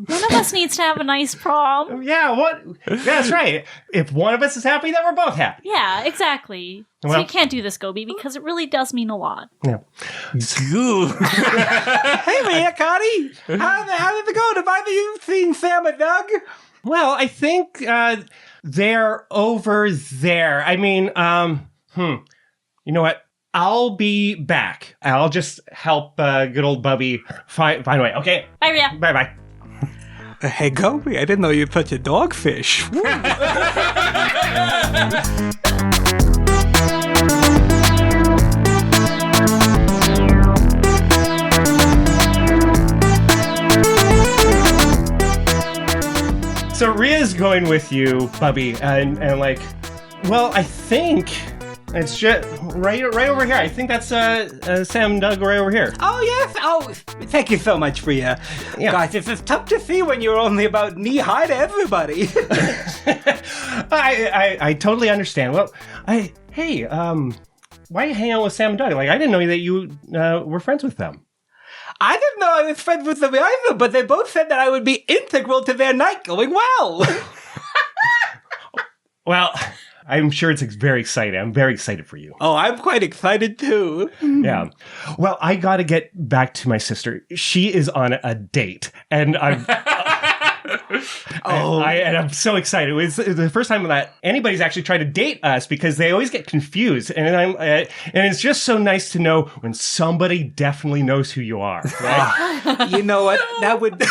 One of us needs to have a nice prom. Yeah, that's right. If one of us is happy, then we're both happy. Yeah, exactly. Well, so you can't do this, Goby, because it really does mean a lot. Yeah. Hey, man, Connie. How did it go? Have either you seen Sam and Doug? Well, I think they're over there. I mean, you know what? I'll be back. I'll just help good old Bubby find a way. Okay? Bye, Rhea. Bye-bye. Hey, Goby, I didn't know you'd such a dogfish. So Rhea's going with you, Bubby, and like, well, I think it's just right over here. I think that's Sam and Doug right over here. Oh, yes. Oh, thank you so much, Rhea. Yeah. Guys, it's tough to see when you're only about knee-high to everybody. I totally understand. Well, why are you hanging out with Sam and Doug? Like, I didn't know that you were friends with them. I didn't know I was friends with them either, but they both said that I would be integral to their night going well. Well, I'm sure it's very exciting. I'm very excited for you. Oh, I'm quite excited too. Yeah. Well, I got to get back to my sister. She is on a date, and I'm... I'm so excited. It was the first time that anybody's actually tried to date us, because they always get confused, and it's just so nice to know when somebody definitely knows who you are. Right? You know what? That would.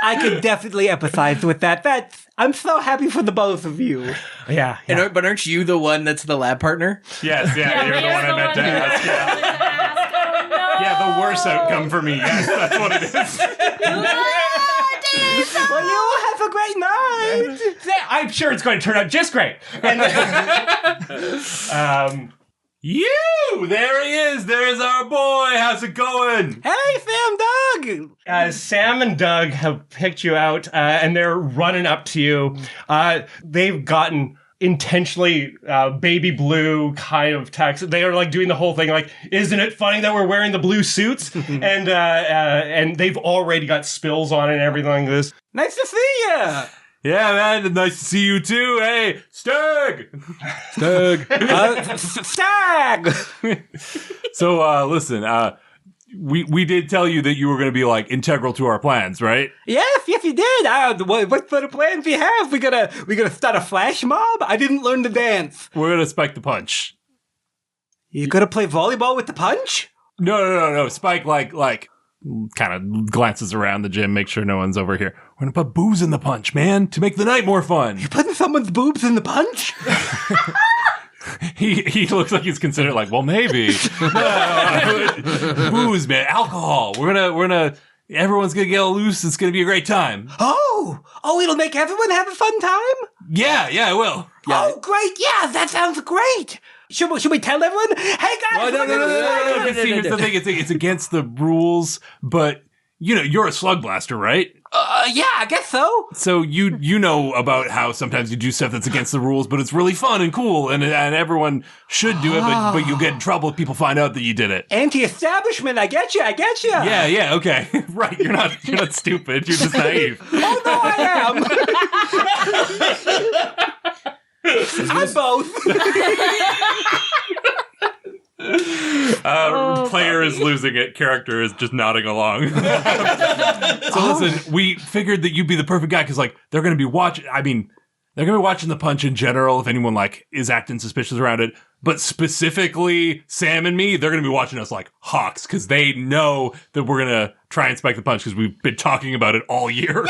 I could definitely empathize with that. I'm so happy for the both of you. Yeah. But aren't you the one that's the lab partner? Yes, yeah, you're the one I meant to ask. Yeah, the worst outcome for me. Yes, that's what it is. Well, you all have a great night. I'm sure it's going to turn out just great. And, there he is. There's our boy. How's it going? Hey, Sam, Doug. Sam and Doug have picked you out, and they're running up to you. They've gotten intentionally baby blue kind of text. They are like doing the whole thing like, isn't it funny that we're wearing the blue suits? and they've already got spills on it and everything like this. Nice to see you. Yeah, man, nice to see you too. Hey, Stag! Stag! So, listen, we did tell you that you were going to be, like, integral to our plans, right? Yes, you did. What sort of plans do you have? We gonna start a flash mob? I didn't learn to dance. We're going to spike the punch. You gonna play volleyball with the punch? No. Spike, like, kind of glances around the gym, make sure no one's over here. We're going to put booze in the punch, man, to make the night more fun. You're putting someone's boobs in the punch? He looks like he's considered like, well, maybe. Booze, man, alcohol. We're gonna everyone's gonna get loose. It's gonna be a great time. Oh, it'll make everyone have a fun time? Yeah, it will. Yeah. Oh, great. Yeah, that sounds great. Should we tell everyone? Hey, guys. No. Here's the thing. It's against the rules, but you know, you're a Slugblaster, right? Yeah, I guess so. So you know about how sometimes you do stuff that's against the rules, but it's really fun and cool, and everyone should do it, but you'll get in trouble if people find out that you did it. Anti-establishment, I get you. Yeah, okay. Right, you're not stupid, you're just naive. Oh, no, I am. I'm both. Player is losing it. Character is just nodding along. So listen, we figured that you'd be the perfect guy because, like, they're going to be watching. I mean, they're going to be watching the punch in general. If anyone like is acting suspicious around it, but specifically Sam and me, they're going to be watching us like hawks because they know that we're going to try and spike the punch because we've been talking about it all year.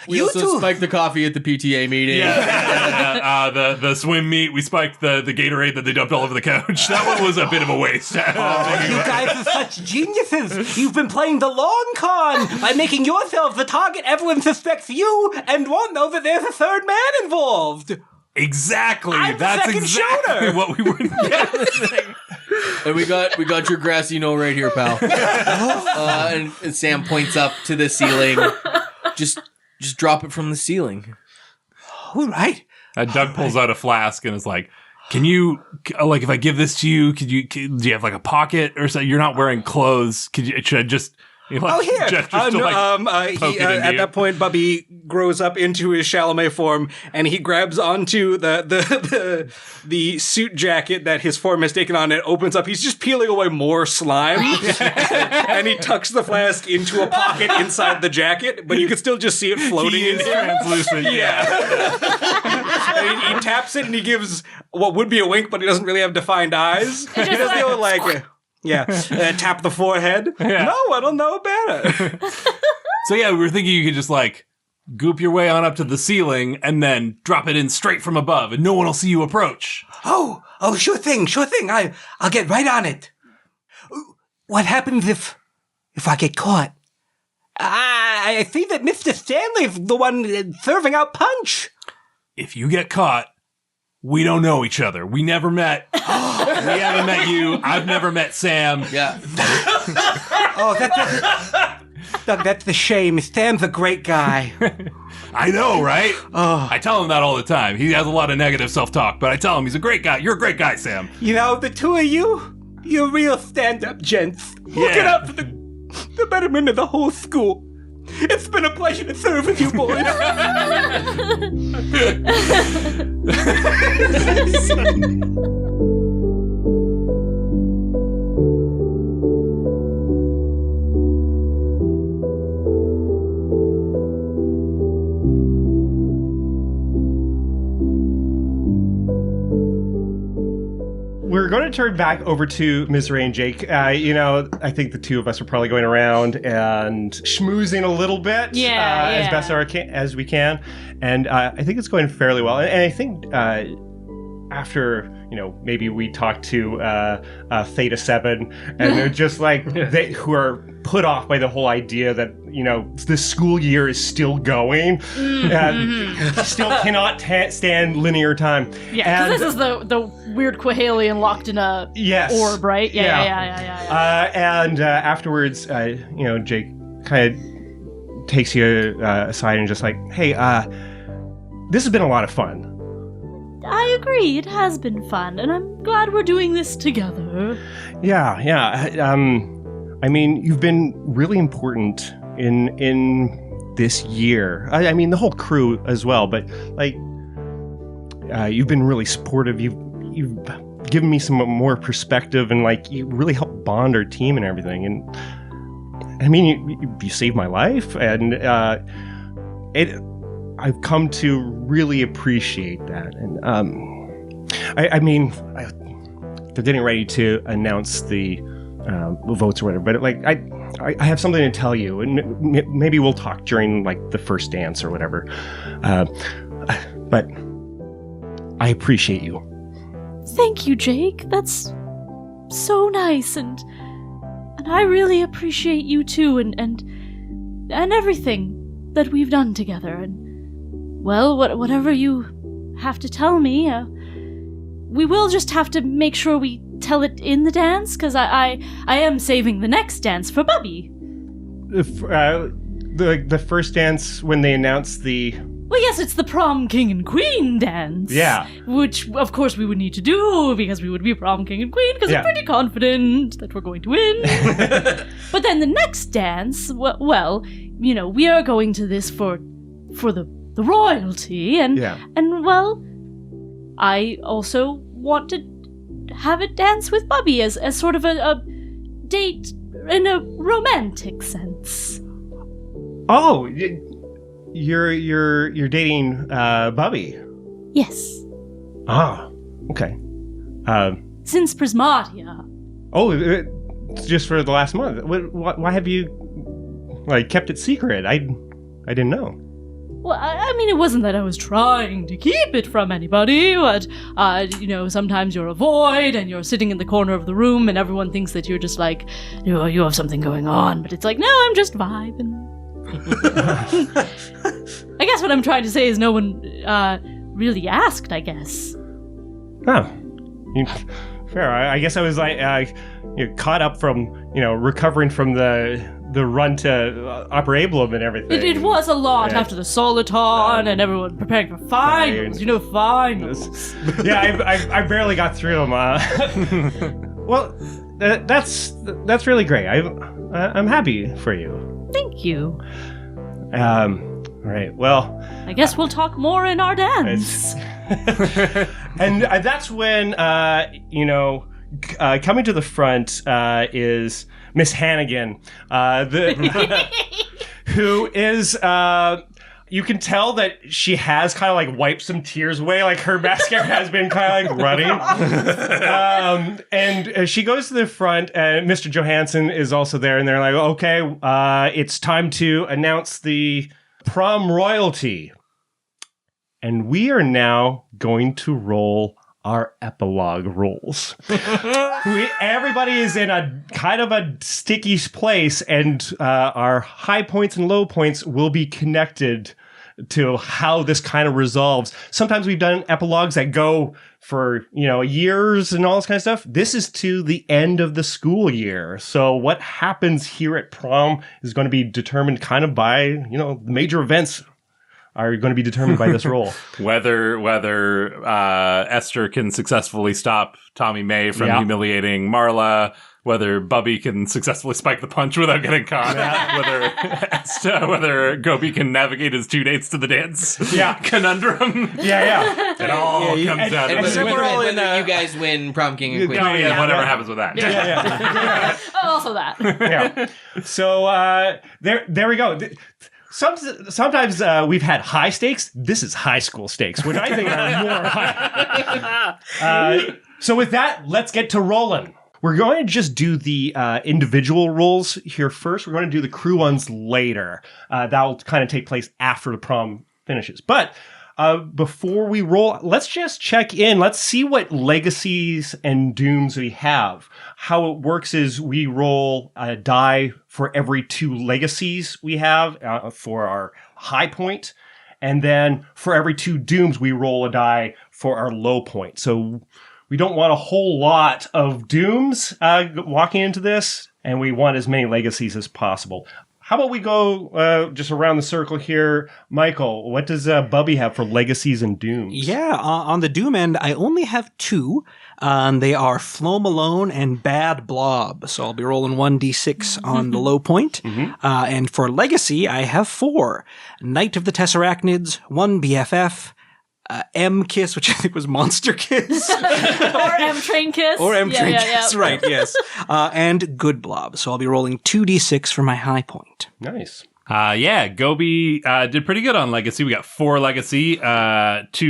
We also spiked the coffee at the PTA meeting. The swim meet, we spiked the Gatorade that they dumped all over the couch. That one was a bit of a waste. You guys are such geniuses. You've been playing the long con by making yourself the target. Everyone suspects you and won't know that there's a third man involved. Exactly. I'm That's second exactly shooter. what we were guessing. And we got your grassy knoll right here, pal. And Sam points up to the ceiling. Just drop it from the ceiling. All right. Doug pulls out a flask and is like, "Can you, like, if I give this to you, do you have like a pocket or something? You're not wearing clothes. Should I just?" Here. At that point, Bubby grows up into his Chalamet form, and he grabs onto the suit jacket that his form has taken on and opens up. He's just peeling away more slime, and he tucks the flask into a pocket inside the jacket, but you can still just see it floating in there. Translucent. And he taps it, and he gives what would be a wink, but he doesn't really have defined eyes. He does the old, like... tap the forehead. Yeah. No, I don't know better. So yeah, we were thinking you could just like goop your way on up to the ceiling and then drop it in straight from above, and no one will see you approach. Oh, sure thing. I'll get right on it. What happens if I get caught? I see that Mr. Stanley's the one serving out punch. If you get caught, we don't know each other. We never met. We haven't met you. I've never met Sam. Yeah. Doug, that's the shame. Sam's a great guy. I know, right? I tell him that all the time. He has a lot of negative self-talk, but I tell him he's a great guy. You're a great guy, Sam. You know, the two of you're real stand-up gents. Looking out for the betterment of the whole school. It's been a pleasure to serve with you boys. We're going to turn back over to Miserée and Jake. I think the two of us are probably going around and schmoozing a little bit as best as we can. And I think it's going fairly well. And I think after, maybe we talk to Theta 7 and they're just like, who are put off by the whole idea that, the school year is still going. Still cannot stand linear time. Yeah, because this is the weird Quahalian locked in a orb, right? Yeah. And afterwards, Jake kind of takes you aside and just like, hey, this has been a lot of fun. I agree, it has been fun, and I'm glad we're doing this together. Yeah. I mean, you've been really important in this year. I mean, the whole crew as well, but like, you've been really supportive. You've given me some more perspective, and like, you really helped bond our team and everything. And I mean, you saved my life, and I've come to really appreciate that. And they're getting ready to announce the votes or whatever, but like I have something to tell you, and maybe we'll talk during like the first dance or whatever. But I appreciate you. Thank you, Jake. That's so nice, and I really appreciate you too, and everything that we've done together. And well, whatever you have to tell me, we will just have to make sure we tell it in the dance, because I am saving the next dance for Bubby. The first dance when they announced the... Well, yes, it's the prom king and queen dance. Yeah. Which, of course, we would need to do, because we would be prom king and queen, because I'm pretty confident that we're going to win. But then the next dance, well, we are going to this for the the royalty, and Yeah. and well, I also want to have a dance with Bubby as sort of a date in a romantic sense. Oh, you're dating Bubby. Yes, Ah, okay. since Prismatia. Oh, it's just for the last month. Why have you kept it secret? I didn't know. Well, I mean, it wasn't that I was trying to keep it from anybody, but, sometimes you're a void and you're sitting in the corner of the room and everyone thinks that you're just like, you have something going on, but it's like, no, I'm just vibing. I guess what I'm trying to say is no one, really asked, I guess. Oh, fair. I guess I was caught up from recovering from the run to Upper Ablum and everything. It was a lot Yeah. after the Soliton and everyone preparing for finals. Finals. Yeah, I barely got through them. Well, that's really great. I'm happy for you. Thank you. All right. Well, I guess we'll talk more in our dance. and that's when coming to the front is Miss Hannigan, who is you can tell that she has kind of wiped some tears away, like her mascara has been kind of running. And she goes to the front, and Mr. Johansson is also there, and they're like, okay, it's time to announce the prom royalty. And we are now going to roll our epilogue rolls. Everybody is in a kind of a sticky place, and our high points and low points will be connected to how this kind of resolves. Sometimes we've done epilogues that go for, years and all this kind of stuff. This is to the end of the school year. So what happens here at prom is going to be determined kind of by, the major events are going to be determined by this role. Whether Esther can successfully stop Tommy May from humiliating Marla, whether Bubby can successfully spike the punch without getting caught, whether Goby can navigate his 2 dates to the dance conundrum. Yeah. It all comes down to And this. whether you guys win prom king and queen. Whatever happens with that. Also that. Yeah. So there we go. Sometimes we've had high stakes. This is high school stakes, which I think are more high. So with that, let's get to rolling. We're going to just do the individual rolls here first. We're going to do the crew ones later. That'll kind of take place after the prom finishes. But before we roll, let's just check in. Let's see what legacies and dooms we have. How it works is we roll a die for every 2 legacies we have for our high point. And then for every 2 dooms, we roll a die for our low point. So we don't want a whole lot of dooms walking into this, and we want as many legacies as possible. How about we go just around the circle here? Michael, what does Bubby have for legacies and dooms? Yeah, on the doom end, I only have 2. They are Flo Malone and Bad Blob. So I'll be rolling 1d6 on the low point. And for legacy, I have 4. Knight of the Tessarachnids, 1 BFF, M Kiss, which I think was Monster Kiss. Or M Train Kiss. Or M Train Kiss, right, yes. And Good Blob. So I'll be rolling 2d6 for my high point. Nice. Goby did pretty good on Legacy. We got 4 Legacy, 2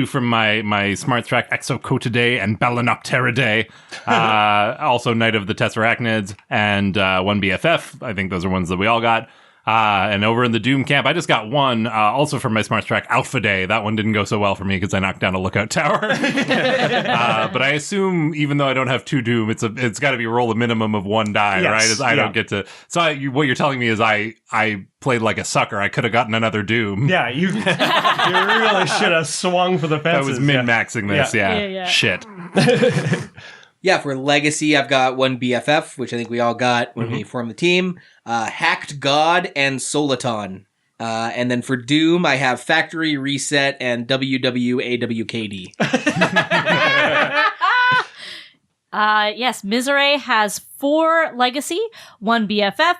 from my Smart Track Exocotidae and Balanopteridae, also Knight of the Tessarachnids, and 1 BFF. I think those are ones that we all got. And over in the Doom camp, I just got 1, also from my Smart Track Alpha Day. That one didn't go so well for me because I knocked down a lookout tower. But I assume, even though I don't have 2 Doom, it's got to be roll a minimum of 1 die, right? I don't get to. So what you're telling me is I played like a sucker. I could have gotten another Doom. Yeah, you really should have swung for the fences. I was min-maxing this. Yeah. Shit. Yeah, for Legacy, I've got 1 BFF, which I think we all got when we formed the team. Hacked God and Soliton. And then for Doom, I have Factory Reset and WWAWKD. Yes, Miserée has 4 legacy, 1 BFF,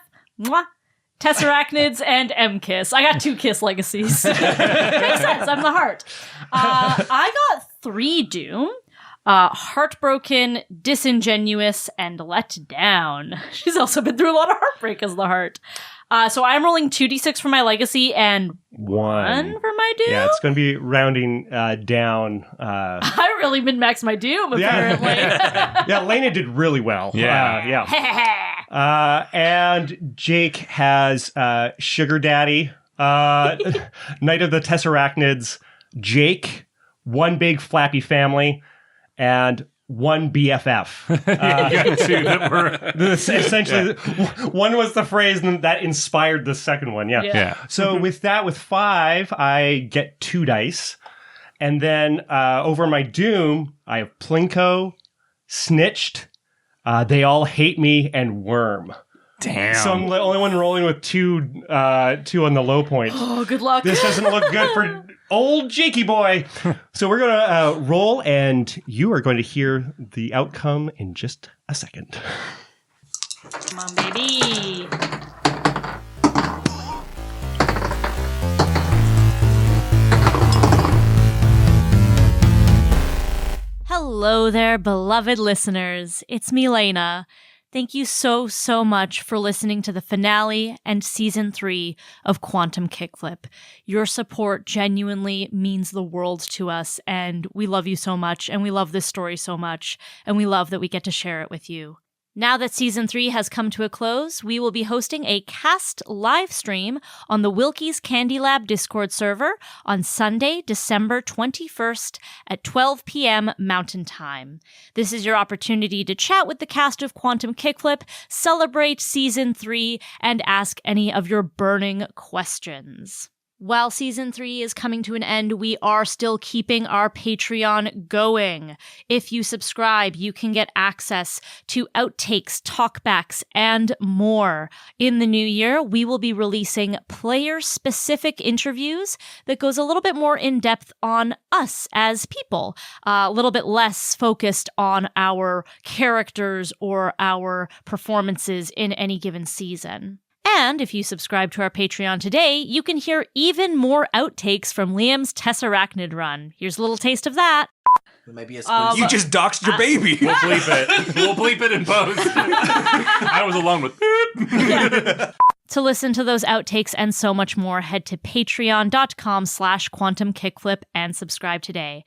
Tessarachnids and M-Kiss. I got 2 Kiss legacies. Makes sense. I'm the heart. I got 3 Doom. Heartbroken, disingenuous, and let down. She's also been through a lot of heartbreak as the heart. So I'm rolling 2d6 for my legacy and 1 for my Doom. Yeah, it's going to be rounding down. I really min-maxed my Doom, apparently. Yeah, Laena did really well. Yeah. And Jake has Sugar Daddy, Knight of the Tessarachnids, Jake, One Big Flappy Family, and 1 BFF. You got 2 that were... Essentially, one was the phrase that inspired the second one. Yeah. So with 5, I get 2 dice. And then over my Doom, I have Plinko, Snitched, They All Hate Me, and Worm. Damn. So I'm the only one rolling with 2 on the low point. Oh, good luck. This doesn't look good for old Jakey boy. So we're going to roll, and you are going to hear the outcome in just a second. Come on, baby. Hello there, beloved listeners. It's me, Laena. Thank you so much for listening to the finale and season 3 of Quantum Kickflip. Your support genuinely means the world to us, and we love you so much, and we love this story so much, and we love that we get to share it with you. Now that season 3 has come to a close, we will be hosting a cast live stream on the Wilkie's Candy Lab Discord server on Sunday, December 21st at 12 p.m. Mountain Time. This is your opportunity to chat with the cast of Quantum Kickflip, celebrate season 3, and ask any of your burning questions. While season 3 is coming to an end, we are still keeping our Patreon going. If you subscribe, you can get access to outtakes, talkbacks, and more. In the new year, we will be releasing player-specific interviews that goes a little bit more in-depth on us as people, a little bit less focused on our characters or our performances in any given season. And if you subscribe to our Patreon today, you can hear even more outtakes from Liam's Tessarachnid run. Here's a little taste of that. It might be a spoof. You just doxed your baby. We'll bleep it. We'll bleep it in post. I was alone with... To listen to those outtakes and so much more, head to patreon.com/quantumkickflip and subscribe today.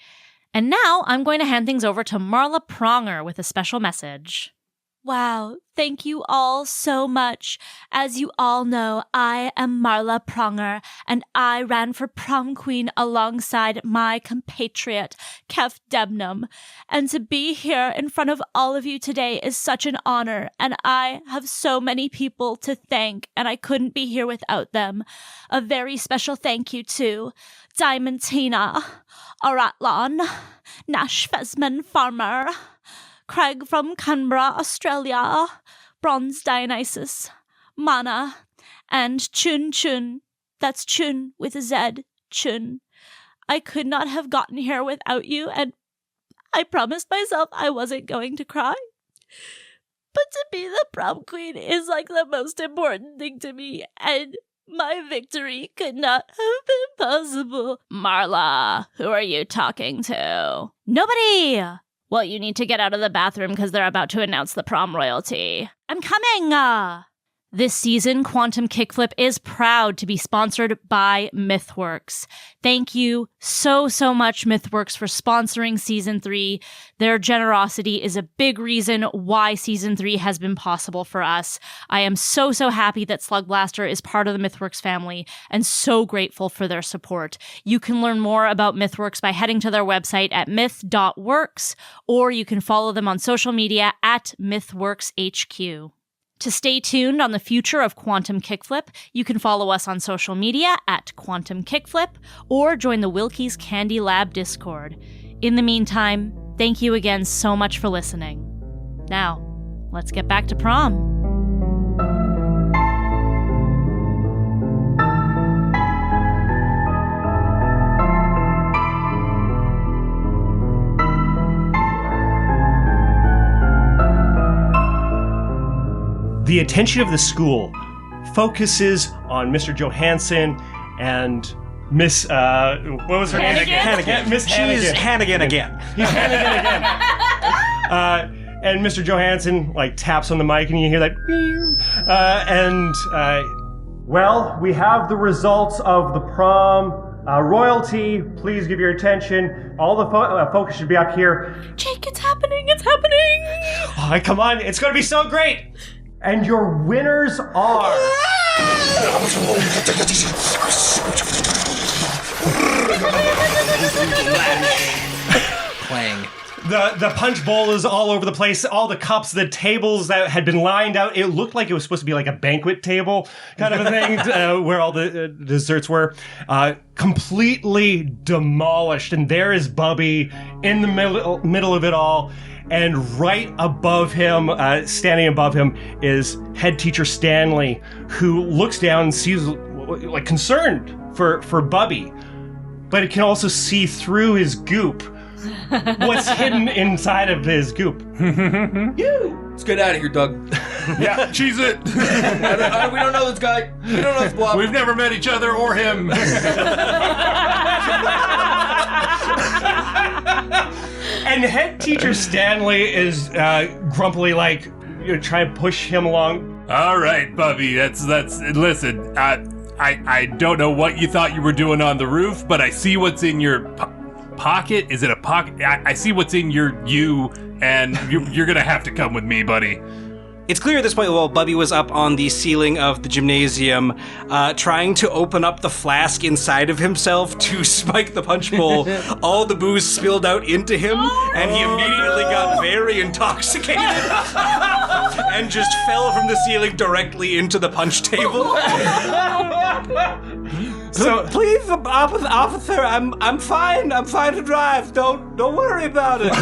And now I'm going to hand things over to Marla Pronger with a special message. Wow, thank you all so much. As you all know, I am Marla Pronger, and I ran for prom queen alongside my compatriot, Kef Debnam. And to be here in front of all of you today is such an honor, and I have so many people to thank, and I couldn't be here without them. A very special thank you to Diamantina, Aratlon, Nash Fesman Farmer, Craig from Canberra, Australia, Bronze Dionysus, Mana, and Chun Chun. That's Chun with a Z, Chun. I could not have gotten here without you, and I promised myself I wasn't going to cry. But to be the prom queen is like the most important thing to me, and my victory could not have been possible. Marla, who are you talking to? Nobody! Well, you need to get out of the bathroom because they're about to announce the prom royalty. I'm coming! This season, Quantum Kickflip is proud to be sponsored by MythWorks. Thank you so much, MythWorks, for sponsoring Season 3. Their generosity is a big reason why Season 3 has been possible for us. I am so happy that Slugblaster is part of the MythWorks family and so grateful for their support. You can learn more about MythWorks by heading to their website at myth.works, or you can follow them on social media at MythWorksHQ. To stay tuned on the future of Quantum Kickflip, you can follow us on social media at Quantum Kickflip or join the Wilkie's Candy Lab Discord. In the meantime, thank you again so much for listening. Now, let's get back to prom. The attention of the school focuses on Mr. Johansson and Miss, what was her name? Hannigan. Miss Hannigan. She's Hannigan again. He's Hannigan again. And Mr. Johansson like taps on the mic, and you hear that. Well, we have the results of the prom. Royalty, please give your attention. All the focus should be up here. Jake, it's happening. It's happening. Oh, come on, it's going to be so great. And your winners are. Playing. The punch bowl is all over the place. All the cups, the tables that had been lined out. It looked like it was supposed to be like a banquet table kind of a thing where all the desserts were. Completely demolished. And there is Bubby in the middle of it all. And right above him, standing above him, is head teacher Stanley, who looks down and sees, like, concerned for Bubby. But it can also see through his goop. What's hidden inside of his goop? Let's get out of here, Doug. Yeah, cheese it. We don't know this guy. We don't know this blob. We've never met each other or him. And head teacher Stanley is grumpily like trying to push him along. All right, Bubby. That's. Listen, I don't know what you thought you were doing on the roof, but I see what's in your pocket. Is it a pocket? I see what's in you, and you're gonna have to come with me, buddy. It's clear at this point, while Bubby was up on the ceiling of the gymnasium, trying to open up the flask inside of himself to spike the punch bowl, all the booze spilled out into him, and he immediately got very intoxicated and just fell from the ceiling directly into the punch table. So please, officer, I'm fine. I'm fine to drive. Don't worry about it.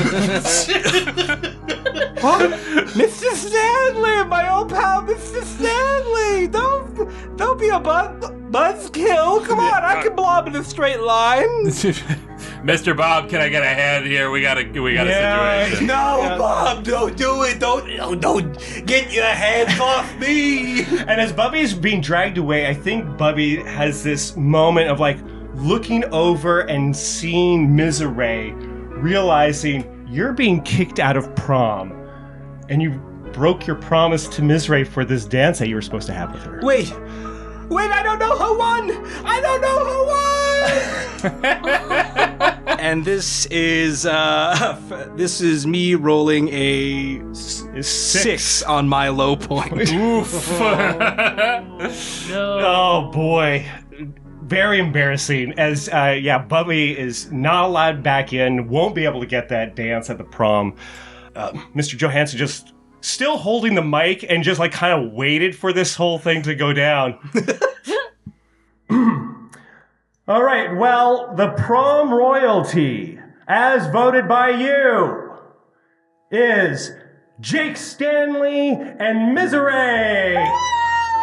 What? Mr. Stanley, my old pal, Mr. Stanley. Don't be a buzzkill. Come on, I can blob in a straight line. Mr. Bob, can I get a hand here? We got a situation. No, Bob, don't do it. Don't get your hands off me. And as Bubby's being dragged away, I think Bubby has this moment of like looking over and seeing Miserée, realizing you're being kicked out of prom, and you broke your promise to Miserée for this dance that you were supposed to have with her. Wait, I don't know who won. And this is me rolling a 6 on my low point. Oof. Oh boy. Very embarrassing, as Bubby is not allowed back in, won't be able to get that dance at the prom. Mr. Johansson just still holding the mic and just like kind of waited for this whole thing to go down. All right, well, the prom royalty, as voted by you, is Jake Stanley and Miserée.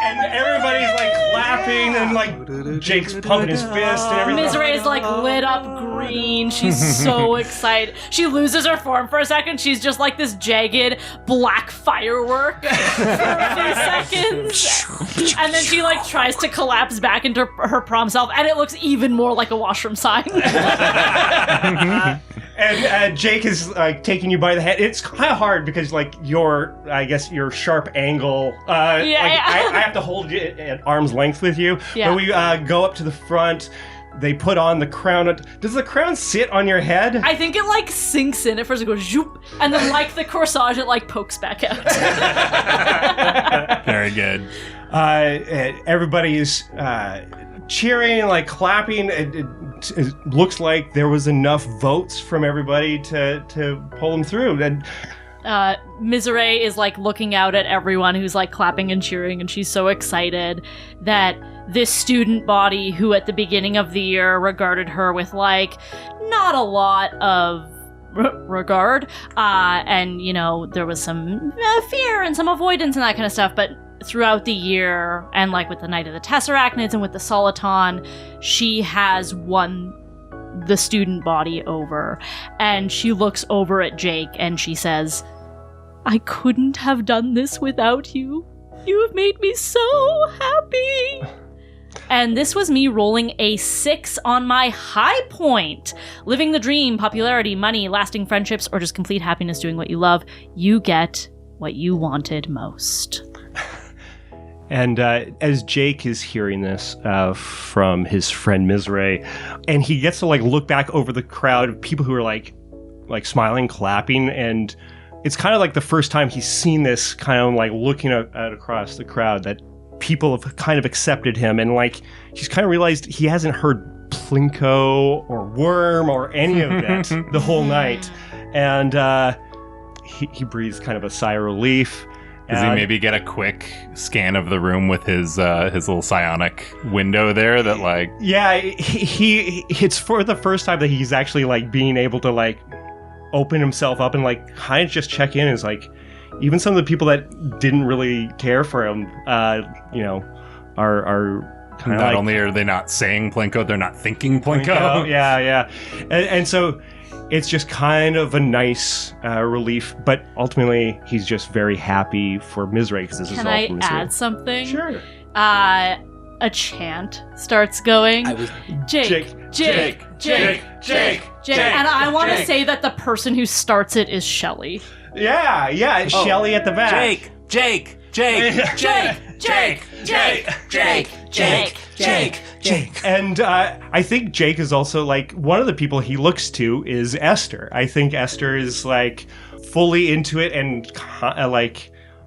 And everybody's like clapping, and like Jake's pumping his fist and everything. Miserée's like lit up green. She's so excited. She loses her form for a second. She's just like this jagged black firework for a few seconds. And then she like tries to collapse back into her prom self, and it looks even more like a washroom sign. And Jake is like taking you by the head. It's kind of hard because like your sharp angle. I have to hold you at arm's length with you. Yeah. But we go up to the front. They put on the crown. Does the crown sit on your head? I think it like sinks in. At first it goes zoop, and then like the corsage, it like pokes back out. Very good. Everybody is cheering, like clapping. It looks like there was enough votes from everybody to pull them through. And Miserée is like looking out at everyone who's like clapping and cheering, and she's so excited that this student body, who at the beginning of the year regarded her with like not a lot of regard, and you know there was some fear and some avoidance and that kind of stuff, but throughout the year, and like with the Night of the Tesseracnids and with the Soliton, she has won the student body over. And she looks over at Jake and she says, "I couldn't have done this without you. You have made me so happy. And this was me rolling a 6 on my high point. Living the dream, popularity, money, lasting friendships, or just complete happiness doing what you love. You get what you wanted most. And as Jake is hearing this from his friend Miserée, and he gets to look back over the crowd of people who are like smiling, clapping, and it's kind of like the first time he's seen this, kind of looking out across the crowd, that people have kind of accepted him, and he's kind of realized he hasn't heard plinko or worm or any of that the whole night, and he breathes kind of a sigh of relief. Does he maybe get a quick scan of the room with his little psionic window there that Yeah, it's for the first time that he's actually being able to open himself up and kind of just check in. Is even some of the people that didn't really care for him, are kind of not only are they not saying plinko, they're not thinking plinko. Yeah. And so it's just kind of a nice relief, but ultimately he's just very happy for Miserée because this is all Can from I Miserée. add something? Sure. A chant starts going. Jake. And I want to say that the person who starts it is Shelly. Yeah, it's Shelly at the back. Jake. And I think Jake is also one of the people he looks to is Esther. I think Esther is fully into it, and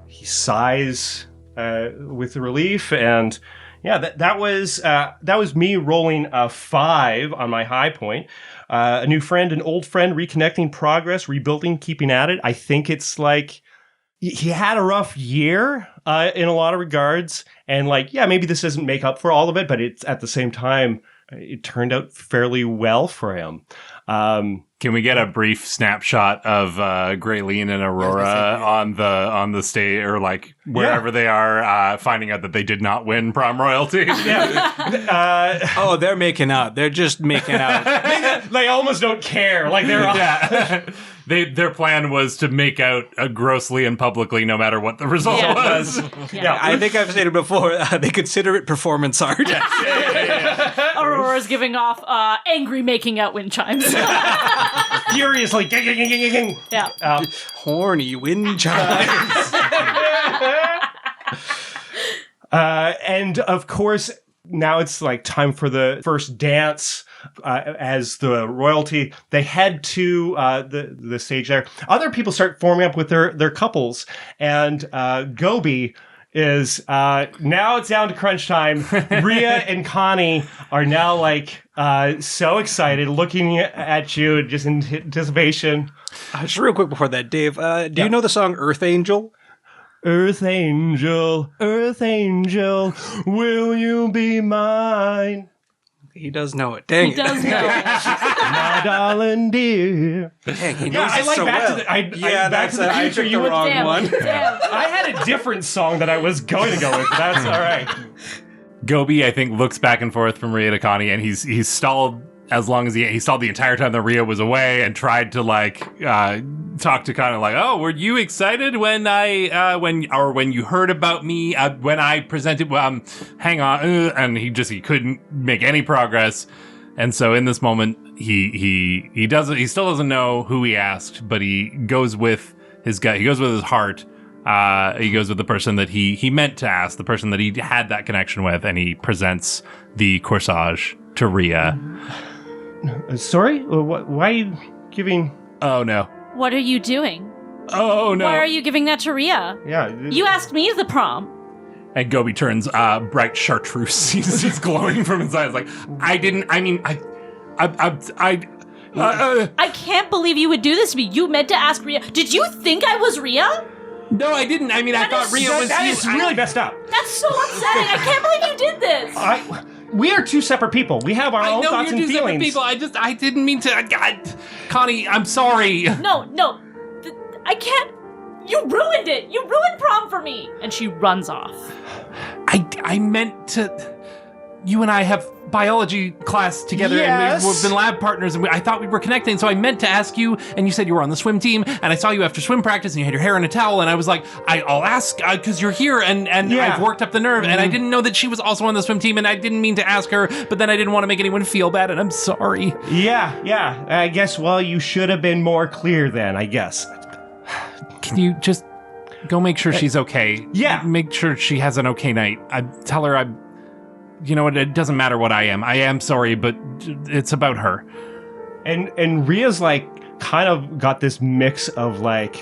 he sighs with relief. And yeah, that was me rolling a 5 on my high point. A new friend, an old friend, reconnecting, progress, rebuilding, keeping at it. I think it's he had a rough year in a lot of regards, and maybe this doesn't make up for all of it, but it's at the same time it turned out fairly well for him. Can we get a brief snapshot of Graylene and Aurora on the stage, or wherever they are, finding out that they did not win prom royalty? Oh, they're making out. They're just making out. They almost don't care. They're Their plan was to make out grossly and publicly, no matter what the result was. Yeah, I think I've stated before, they consider it performance art. Aurora's giving off angry making out wind chimes. furiously. Yeah. Horny wind chimes. And of course, now it's time for the first dance. As the royalty, they head to the stage there. Other people start forming up with their couples, and Goby is now it's down to crunch time. Rhea and Connie are now so excited, looking at you just in anticipation. Just real quick before that, Dave, do you know the song Earth Angel? Earth Angel, will you be mine? He does know it. Dang He does know. My darling dear. Dang, he knows it I like so Back well. to the Back to the I Future. took You the would wrong Damn. one. Damn. I had a different song that I was going to go with, but that's all right. Goby, I think, looks back and forth from Rhea to Connie, and he's stalled as long as he stalled the entire time that Rhea was away, and tried to talk to Connie oh, were you excited when when you heard about me when I presented? Hang on, and he couldn't make any progress. And so in this moment, he still doesn't know who he asked, but he goes with his gut. He goes with his heart. He goes with the person that he meant to ask, the person that he had that connection with, and he presents the corsage to Rhea. Sorry? Why are you giving... Oh, no. What are you doing? Oh, no. Why are you giving that to Rhea? Yeah. You asked me the prom. And Goby turns bright chartreuse. He's glowing from his eyes. I can't believe you would do this to me. You meant to ask Rhea. Did you think I was Rhea? No, I didn't. I thought Rhea was That you. is really messed up. That's so upsetting. I can't believe you did this. We are two separate people. We have our own thoughts and feelings. People. I didn't mean to. Connie, I'm sorry. No. I can't. You ruined it. You ruined prom for me. And she runs off. I meant to. You and I have biology class together, Yes. and we've been lab partners, and I thought we were connecting, so I meant to ask you, and you said you were on the swim team, and I saw you after swim practice, and you had your hair in a towel, and I was like, I'll ask, because you're here, and Yeah. I've worked up the nerve, and I didn't know that she was also on the swim team, and I didn't mean to ask her, but then I didn't want to make anyone feel bad, and I'm sorry. Yeah. I guess, well, you should have been more clear then, I guess. Can you just go make sure she's okay? Yeah. Make sure she has an okay night. Tell her you know what, it doesn't matter what I am. I am sorry, but it's about her. And Ria's like kind of got this mix of like,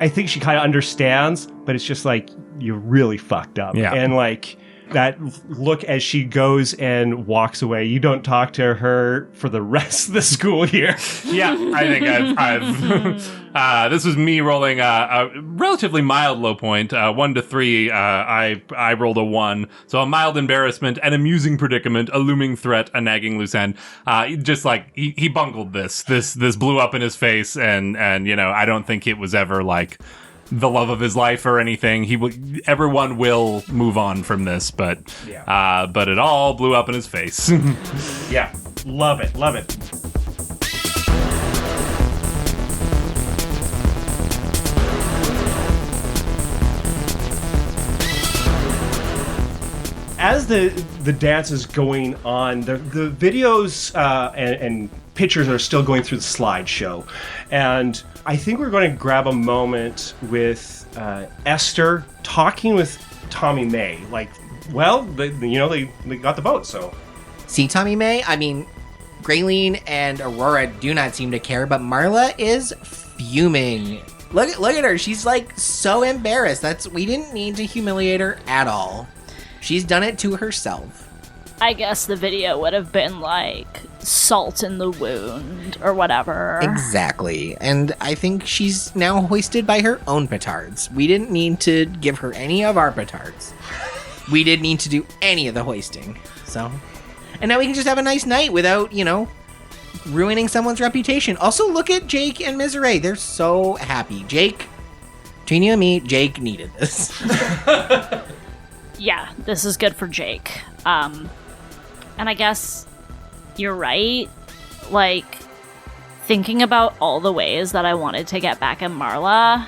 I think she kind of understands, but it's just like, you're really fucked up. Yeah. And like that look as she goes and walks away, you don't talk to her for the rest of the school year. Yeah, I think I've this was me rolling a relatively mild low point, 1 to 3. I rolled a 1, so a mild embarrassment, an amusing predicament, a looming threat, a nagging loose end. Just like he bungled this blew up in his face, and you know, I don't think it was ever like the love of his life or anything. Everyone will move on from this, but it all blew up in his face. Yeah, love it. As the dance is going on, the videos and pictures are still going through the slideshow, and I think we're going to grab a moment with Esther talking with Tommy May. Like, well, they got the vote, so. See, Tommy May, I mean, Grayleen and Aurora do not seem to care, but Marla is fuming. Look at her. She's like so embarrassed. We didn't need to humiliate her at all. She's done it to herself. I guess the video would have been like salt in the wound or whatever. Exactly. And I think she's now hoisted by her own petards. We didn't need to give her any of our petards. We didn't need to do any of the hoisting. So, and now we can just have a nice night without, ruining someone's reputation. Also, look at Jake and Miserée. They're so happy. Jake, between you and me, Jake needed this. Yeah, this is good for Jake. And I guess you're right. Like, thinking about all the ways that I wanted to get back at Marla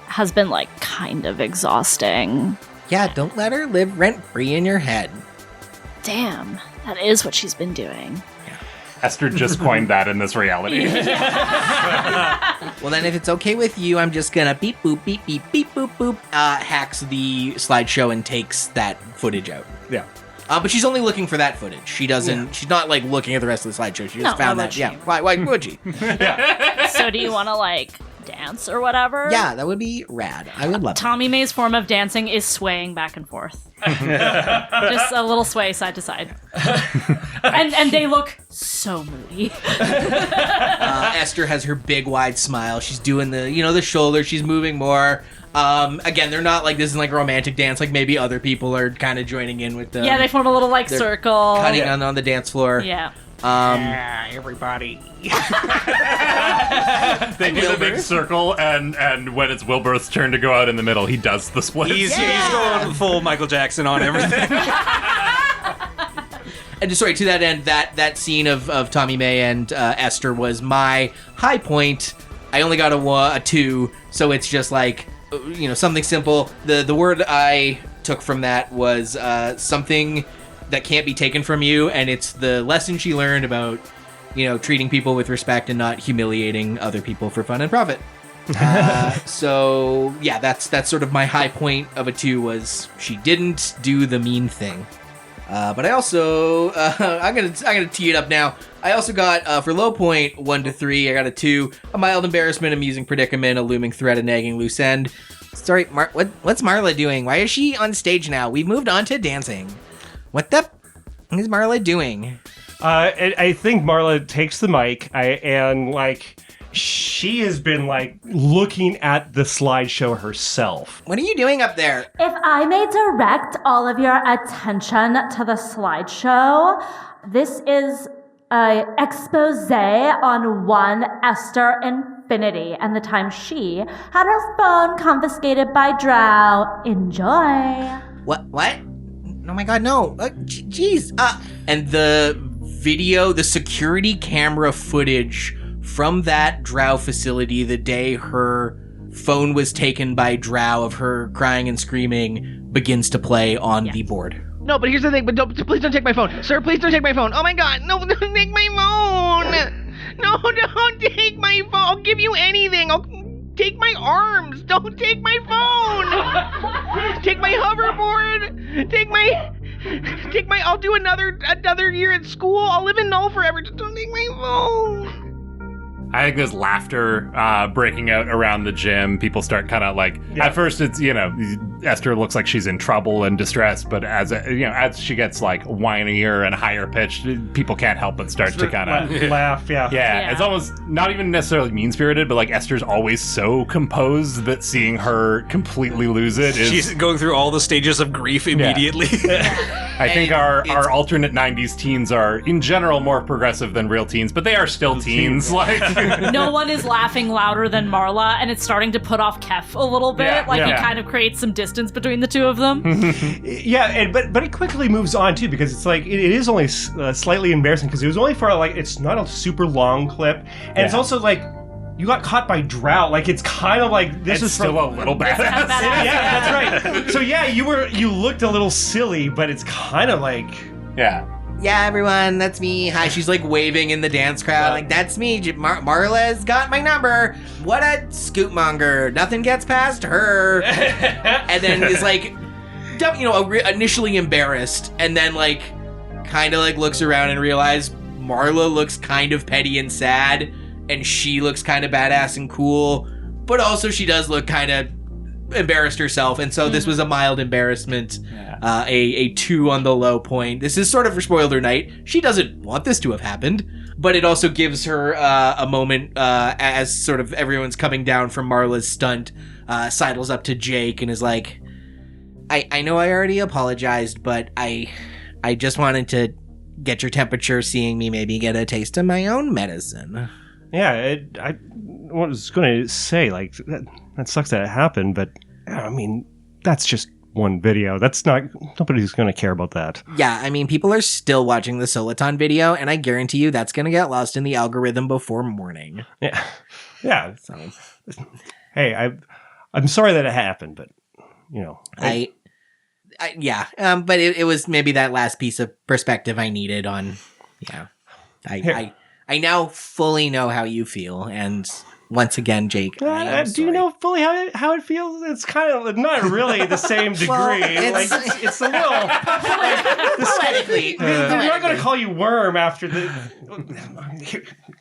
has been, like, kind of exhausting. Yeah, don't let her live rent-free in your head. Damn, that is what she's been doing. Esther just coined that in this reality. Well, then if it's okay with you, I'm just gonna beep, boop, beep, beep, beep, boop, boop, hacks the slideshow and takes that footage out. Yeah. But she's only looking for that footage. She doesn't, she's not, like, looking at the rest of the slideshow. She just found why that. would Yeah. she? Why would she? So do you want to, like, dance or whatever? Yeah, that would be rad. I would love it. Tommy May's form of dancing is swaying back and forth. Just a little sway side to side. and they look so moody. Esther has her big, wide smile. She's doing the shoulder. She's moving more. Again, they're not like, this isn't like a romantic dance. Like, maybe other people are kind of joining in with them. Yeah, they form a little, like, They're circle. cutting on the dance floor. Yeah. Everybody. They do the big circle, and when it's Wilbur's turn to go out in the middle, he does the split. He's going full Michael Jackson on everything. And sorry, to that end, that scene of Tommy May and Esther was my high point. I only got a 2, so it's just like, something simple. The word I took from that was something that can't be taken from you, and it's the lesson she learned about, treating people with respect and not humiliating other people for fun and profit. So yeah, that's sort of my high point of a 2, was she didn't do the mean thing. But I also, I'm gonna tee it up now. I also got, for low point, 1 to 3, I got a 2, a mild embarrassment, amusing predicament, a looming threat, a nagging loose end. Sorry, what's Marla doing? Why is she on stage now? We've moved on to dancing. What the is Marla doing? I think Marla takes the mic, and she has been looking at the slideshow herself. What are you doing up there? If I may direct all of your attention to the slideshow, this is an expose on one Esther Infinitee and the time she had her phone confiscated by Drow. Enjoy. What? Oh my god, no. Jeez. And the security camera footage from that drow facility the day her phone was taken by drow of her crying and screaming begins to play on the board. No, but here's the thing. But please don't take my phone. Sir, please don't take my phone. Oh my god. No, don't take my phone. No, don't take my phone. I'll give you anything. I'll take my arms. Don't take my phone. Take my hoverboard. Take my, I'll do another year at school. I'll live in Null forever. Just don't take my phone. I think there's laughter breaking out around the gym. People start kind of like, at first it's, Esther looks like she's in trouble and distress, but as she gets like whinier and higher pitched, people can't help but start to kind of laugh. Yeah, it's almost not even necessarily mean-spirited, but like Esther's always so composed that seeing her completely lose it is... She's going through all the stages of grief immediately. I think our alternate 90s teens are, in general, more progressive than real teens, but they are still teens. No one is laughing louder than Marla, and it's starting to put off Kef a little bit. He kind of creates some distance between the two of them. But it quickly moves on, too, because it's like, it is only slightly embarrassing, because it was only for, it's not a super long clip, and it's also, you got caught by drought. It's kind of like this is still a little badass. That's right. So you looked a little silly, but it's kind of Yeah, everyone, that's me. Hi, she's waving in the dance crowd. That's me. Marla's got my number. What a scootmonger. Nothing gets past her. And then is initially embarrassed, and then kind of looks around and realizes Marla looks kind of petty and sad, and she looks kind of badass and cool, but also she does look kind of embarrassed herself, and so this was a mild embarrassment, a 2 on the low point. This is sort of her spoiled her night. She doesn't want this to have happened, but it also gives her a moment as sort of everyone's coming down from Marla's stunt, sidles up to Jake and is like, I know I already apologized, but I just wanted to get your temperature, seeing me maybe get a taste of my own medicine. Yeah, I was going to say, that sucks that it happened, but, I mean, that's just one video. Nobody's going to care about that. Yeah, I mean, people are still watching the Soliton video, and I guarantee you that's going to get lost in the algorithm before morning. Yeah. So, hey, I'm sorry that it happened, but, but it was maybe that last piece of perspective I needed on, I now fully know how you feel, and once again, Jake, do you know fully how it feels? It's kind of not really the same degree. It's a little poetically. They're not going to call you Worm after the.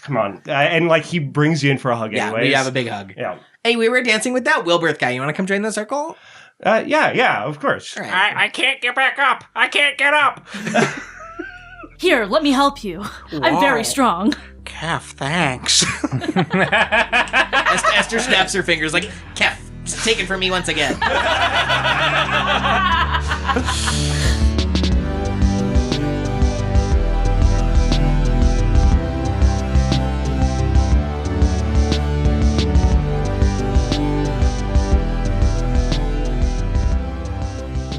Come on, and he brings you in for a hug. Yeah, we have a big hug. Yeah. Hey, we were dancing with that Wilberth guy. You want to come join the circle? Yeah, of course. Right. I can't get back up. I can't get up. Here, let me help you. Whoa. I'm very strong. Kef, thanks. Esther snaps her fingers Kef, take it from me once again.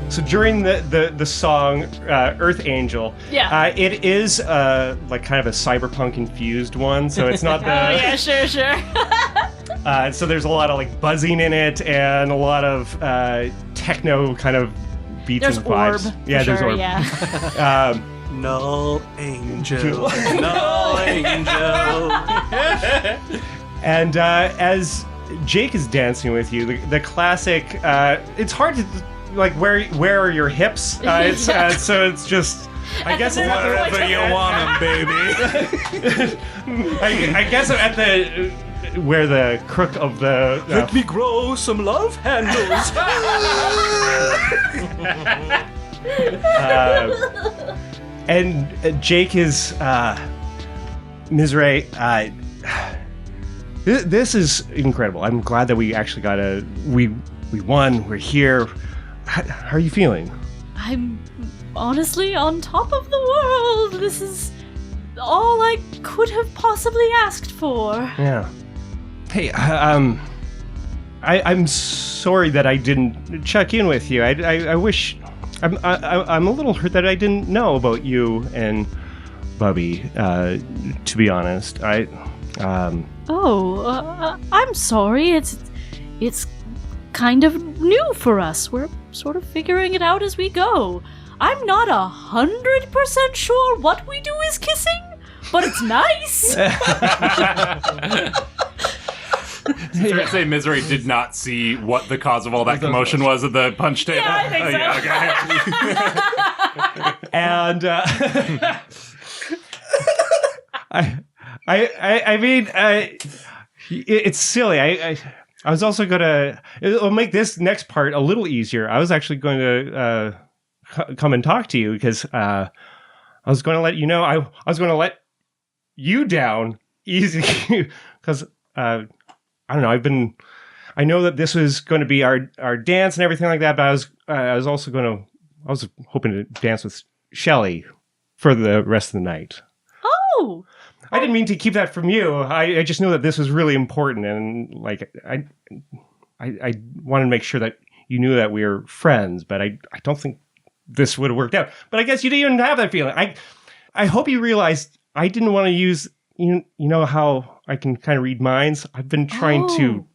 So during the song Earth Angel, it is kind of a cyberpunk infused one. So it's not the. Oh yeah, sure. So there's a lot of buzzing in it and a lot of techno kind of beats and vibes. Orb, yeah, there's sure, Orb. Yeah. Null Angel, Null Angel. And as Jake is dancing with you, the classic. It's hard to. Where are your hips? So it's just, I guess it's wherever you want them, baby. I guess at the where the crook of the. Let me grow some love handles. And Jake is Miserée. This is incredible. I'm glad that we actually got we won. We're here. How are you feeling? I'm honestly on top of the world. This is all I could have possibly asked for. Yeah. Hey, I'm sorry that I didn't check in with you. I wish I'm a little hurt that I didn't know about you and Bubby. To be honest, I'm sorry. It's kind of new for us. We're sort of figuring it out as we go. I'm not 100% sure what we do is kissing, but it's nice. Fair to say Miserée did not see what the cause of all that commotion was at the punch table. Yeah, I think so. And I mean, it's silly. I was also gonna. It'll make this next part a little easier. I was actually going to come and talk to you because I was going to let you know. I was going to let you down easy because I don't know. I know that this was going to be our dance and everything like that, but I was hoping to dance with Shelly for the rest of the night. Oh. I didn't mean to keep that from you. I just know that this was really important, and like I wanted to make sure that you knew that we were friends, but I don't think this would have worked out. But I guess you didn't even have that feeling. I hope you realized I didn't want to use you know how I can kind of read minds. I've been trying to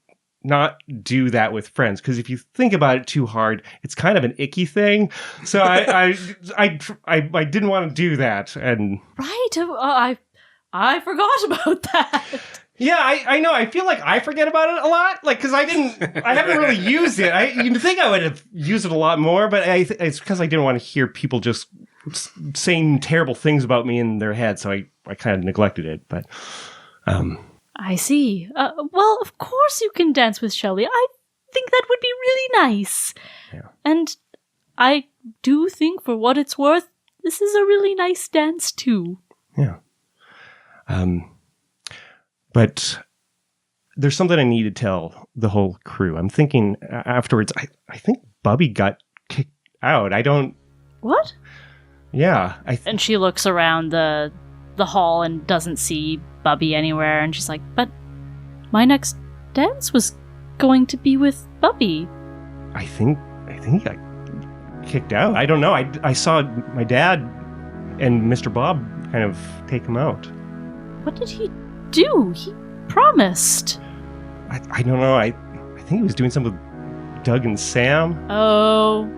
not do that with friends because if you think about it too hard, it's kind of an icky thing. So I didn't want to do that. And right, I forgot about that. Yeah, I know. I feel like I forget about it a lot, like because I haven't really used it. You'd think I would have used it a lot more, but it's because I didn't want to hear people just saying terrible things about me in their head, so I kind of neglected it. But I see. Well, of course you can dance with Shelly. I think that would be really nice. Yeah. And I do think, for what it's worth, this is a really nice dance too. Yeah. But there's something I need to tell the whole crew. I'm thinking afterwards, I think Bubby got kicked out. I don't... What? Yeah. And she looks around the hall and doesn't see Bubby anywhere, and she's like, but my next dance was going to be with Bubby. I think he got kicked out. I don't know. I saw my dad and Mr. Bob kind of take him out. What did he do? He promised. I don't know. I think he was doing something with Doug and Sam. Oh.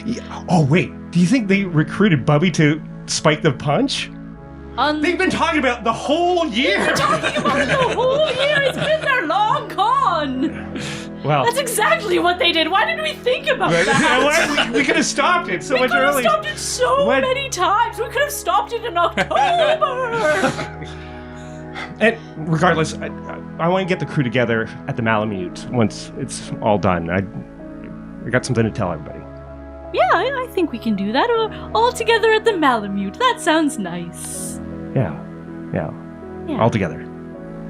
Yeah. Oh, wait. Do you think they recruited Bubby to spike the punch? They've been talking about the whole year. They've been talking about it the whole year. It's been their long con. Well, that's exactly what they did. Why didn't we think about that? We could have stopped it so much earlier. We could have stopped it so many times. We could have stopped it in October. And regardless, I want to get the crew together at the Malamute once it's all done. I got something to tell everybody. Yeah, I think we can do that. All together at the Malamute. That sounds nice. Yeah. All together.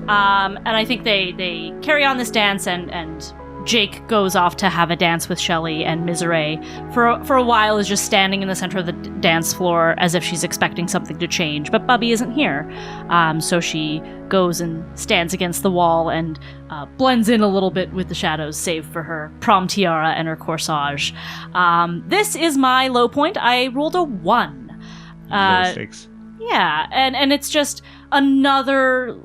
And I think they carry on this dance, and Jake goes off to have a dance with Shelly, and Miserée for a while is just standing in the center of the dance floor as if she's expecting something to change, but Bubby isn't here. So she goes and stands against the wall and blends in a little bit with the shadows, save for her prom tiara and her corsage. This is my low point. I rolled a 1. Low stakes. Yeah, and it's just another...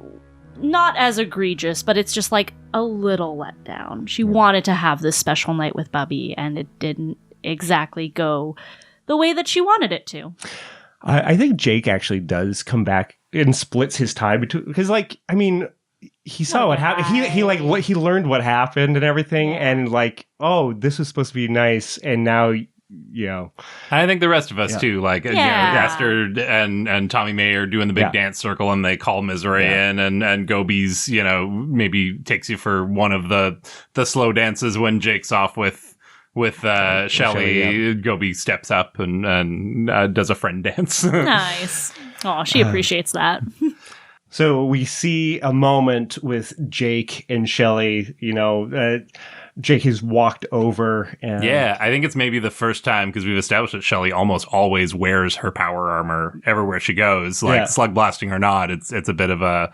not as egregious, but it's just like a little letdown. She wanted to have this special night with Bubby, and it didn't exactly go the way that she wanted it to. I think Jake actually does come back and splits his time between, because, like, I mean, he saw what happened. He learned what happened and everything, and like, oh, this was supposed to be nice, and now. I think the rest of us too, like Esther and Tommy May are doing the big dance circle, and they call Miserée in, and Goby's maybe takes you for one of the slow dances when Jake's off with Shelly. Goby steps up and does a friend dance. Nice. Oh, she appreciates that. So we see a moment with Jake and Shelly. Jake has walked over. And yeah, I think it's maybe the first time, because we've established that Shelly almost always wears her power armor everywhere she goes, like slug blasting or not. It's a bit of a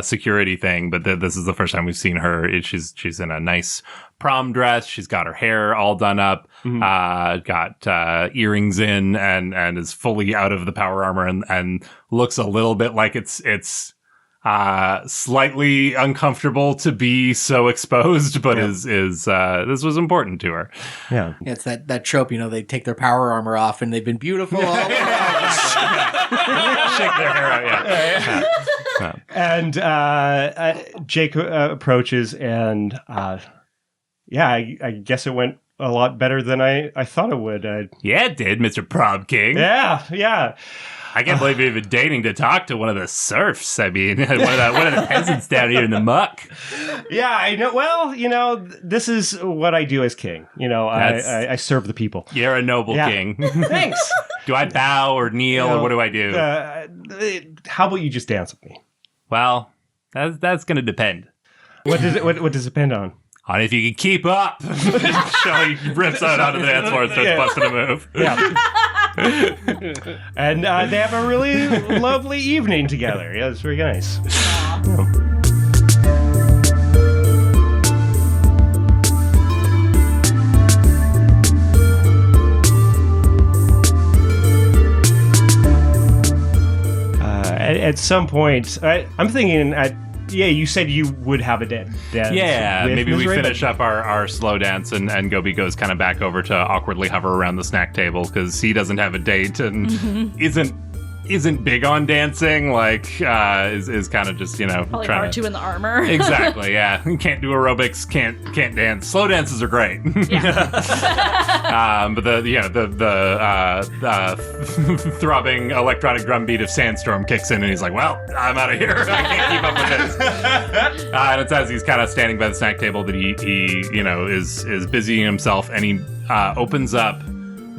security thing, but this is the first time we've seen her. She's in a nice prom dress. She's got her hair all done up, got earrings in, and is fully out of the power armor, and looks a little bit like it's slightly uncomfortable to be so exposed, but is this was important to her. Yeah. It's that trope, they take their power armor off and they've been beautiful all along. Shake their hair out, yeah. And Jake approaches, and I guess it went a lot better than I thought it would. Yeah, it did, Mr. Prom King. Yeah. I can't believe you're even dating to talk to one of the serfs. I mean, one of the peasants down here in the muck. Yeah, I know. Well, this is what I do as king. I serve the people. You're a noble king. Thanks. Do I bow or kneel or what do I do? How about you just dance with me? Well, that's going to depend. What does it depend on? On if you can keep up. Shelly rips out onto the dance floor and starts busting a move. Yeah. And they have a really lovely evening together. Yeah, it's very nice. At some point, I'm thinking you said you would have a dance. Yeah, maybe we Miserée, finish up our slow dance and Goby goes kind of back over to awkwardly hover around the snack table because he doesn't have a date and isn't big on dancing, is kind of just, Probably trying hard to in the armor. Exactly, yeah. Can't do aerobics, can't dance. Slow dances are great. Yeah. But the throbbing electronic drum beat of Sandstorm kicks in and he's like, well, I'm out of here. I can't keep up with this. And it's as he's kind of standing by the snack table that he is busying himself, and he opens up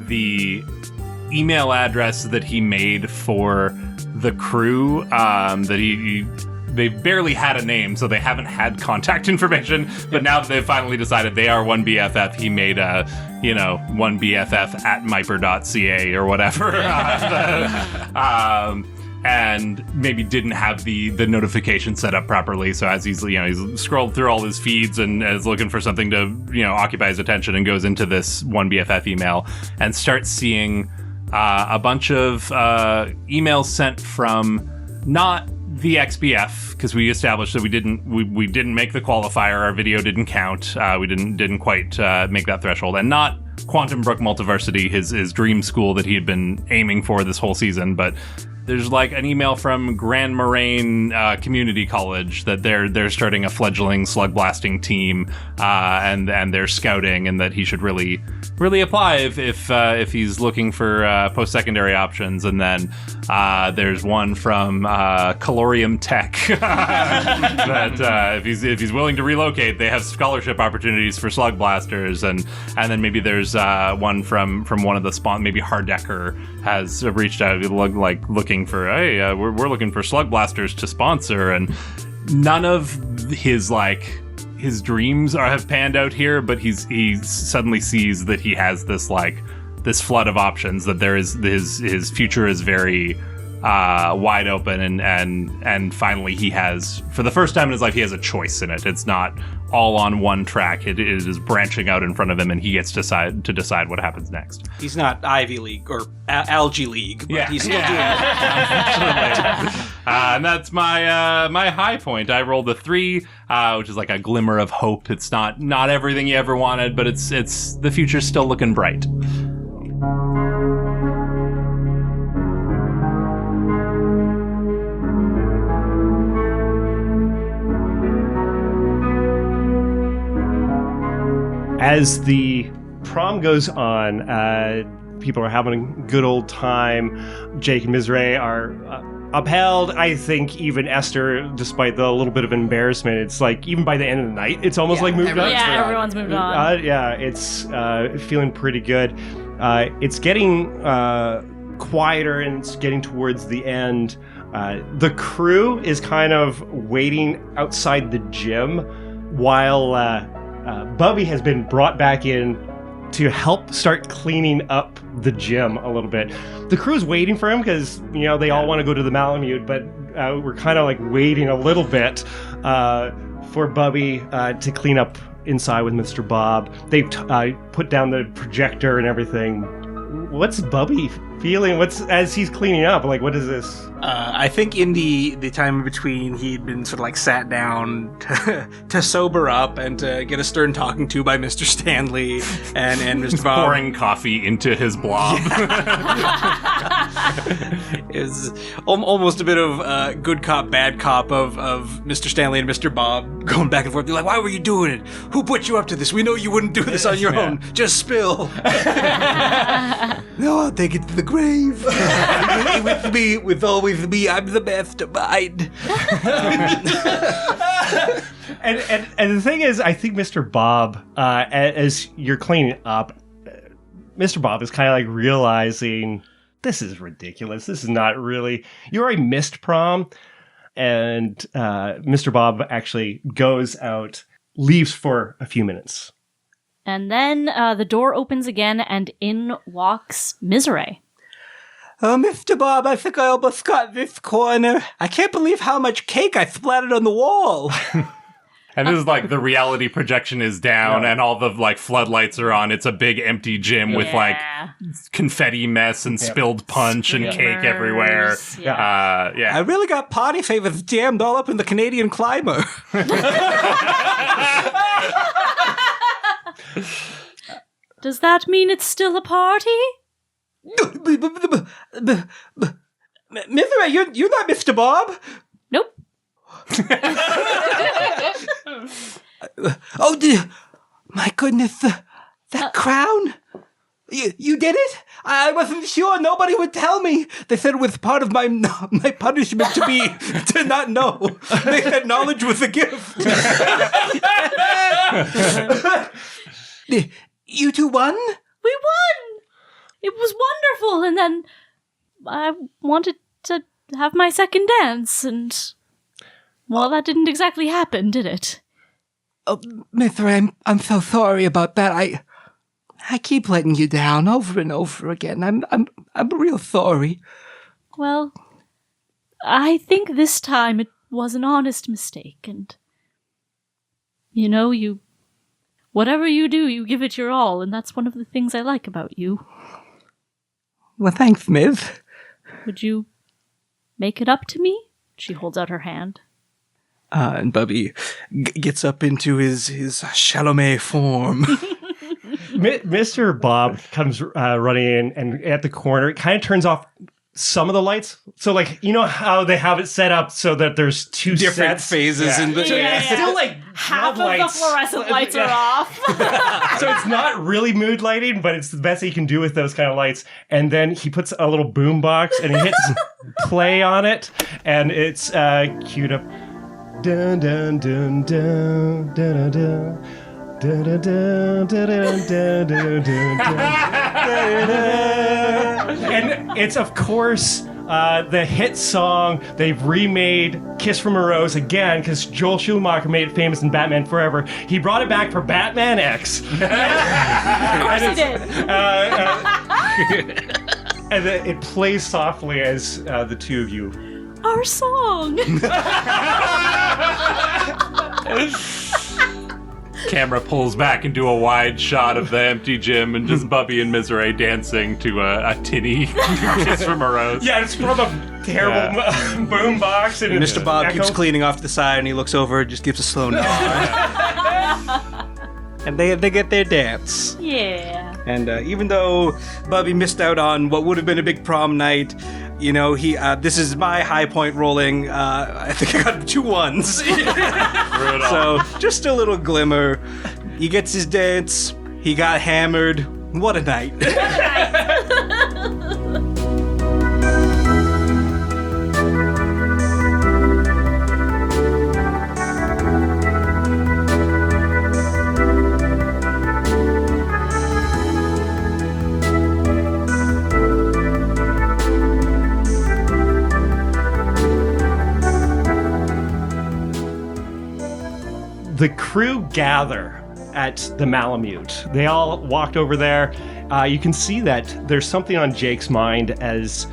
the email address that he made for the crew, they barely had a name, so they haven't had contact information, but now that they've finally decided they are one BFF, he made a, one BFF at Miper.ca or whatever. And maybe didn't have the notification set up properly. So as he's scrolled through all his feeds and is looking for something to, occupy his attention, and goes into this one BFF email and starts seeing a bunch of emails sent from not the XBF, because we established that we didn't make the qualifier. Our video didn't count. We didn't quite make that threshold, and not Quantum Brook Multiversity, his dream school that he had been aiming for this whole season, but. There's an email from Grand Moraine Community College that they're starting a fledgling slug blasting team, and they're scouting, and that he should really apply if he's looking for post-secondary options. And then there's one from Calorium Tech that if he's willing to relocate, they have scholarship opportunities for slug blasters. And then maybe there's one from one of the maybe Hardecker has reached out looking for, hey, we're looking for slug blasters to sponsor, and none of his dreams have panned out here, but he suddenly sees that he has this flood of options, that there is his future is very wide open, and finally he has, for the first time in his life, he has a choice in it. It's not all on one track. It is branching out in front of him, and he gets to decide what happens next. He's not Ivy League or Algae League, but he's still doing it. And that's my high point. I rolled a 3, which is like a glimmer of hope. It's not everything you ever wanted, but it's the future's still looking bright. As the prom goes on, people are having a good old time. Jake and Miserée are upheld. I think even Esther, despite the little bit of embarrassment, it's even by the end of the night, it's almost moved on. Yeah, everyone's moved on. It's feeling pretty good. It's getting quieter, and it's getting towards the end. The crew is kind of waiting outside the gym while Bubby has been brought back in to help start cleaning up the gym a little bit. The crew's waiting for him because, they all want to go to the Malamute, but we're kind of like waiting a little bit for Bubby to clean up inside with Mr. Bob. They've put down the projector and everything. What's Bubby feeling? As he's cleaning up? Like, what is this? I think in the time in between, he'd been sort of like sat down to sober up and to get a stern talking to by Mr. Stanley and Mr. Bob. Pouring coffee into his blob. It was almost a bit of good cop, bad cop of Mr. Stanley and Mr. Bob going back and forth. They're like, why were you doing it? Who put you up to this? We know you wouldn't do this on your own. Just spill. No, I'll take it to the grave. With me, I'm the mastermind. And the thing is, I think Mr. Bob, as you're cleaning up, Mr. Bob is kind of like realizing this is ridiculous. This is not really. You already missed prom, and Mr. Bob actually goes out, leaves for a few minutes. And then the door opens again, and in walks Miserée. Oh, Mr. Bob, I think I almost got this corner. I can't believe how much cake I splattered on the wall. And this is like the reality projection is down and all the like floodlights are on. It's a big empty gym with like confetti mess and spilled punch and cake everywhere. I really got party favors jammed all up in the Canadian climber. Does that mean it's still a party? Miserée, you're not Mr. Bob. Nope. Oh, dear. My goodness, that crown? You did it? I wasn't sure. Nobody would tell me. They said it was part of my punishment to not know. They said knowledge was a gift. You two won? We won! It was wonderful, and then I wanted to have my second dance, and well, that didn't exactly happen, did it? Oh, Miserée, I'm so sorry about that. I keep letting you down over and over again. I'm real sorry. Well, I think this time it was an honest mistake, and you know, whatever you do, you give it your all, and that's one of the things I like about you. Well, thanks, Miz. Would you make it up to me? She holds out her hand. And Bubby gets up into his Chalamet form. Mr. Bob comes running in, and at the corner, it kind of turns off some of the lights. So, like, you know how they have it set up so that there's two different sets? phases in between. Still, like, half of lights. the fluorescent lights are off. So it's not really mood lighting, but it's the best he can do with those kind of lights. And then he puts a little boom box and he hits play on it, and it's queued up. Dun dun dun dun dun dun. Dun, dun, dun, dun, dun, dun, dun, dun, dun. And it's, of course, the hit song. They've remade Kiss from a Rose again because Joel Schumacher made it famous in Batman Forever. He brought it back for Batman X. Of course he did. And it plays softly as the two of you. Our song. Camera pulls back into a wide shot of the empty gym and just Bubby and Miserée dancing to a tinny Kiss from a Rose. Yeah, it's from a terrible boom box. And Mr. Bob keeps cleaning off to the side, and he looks over and just gives a slow nod. And they get their dance. Yeah. And even though Bubby missed out on what would have been a big prom night, you know, this is my high point rolling. I think I got 2 1s. So just a little glimmer. He gets his dance. He got hammered. What a night. The crew gather at the Malamute. They all walked over there. You can see that there's something on Jake's mind as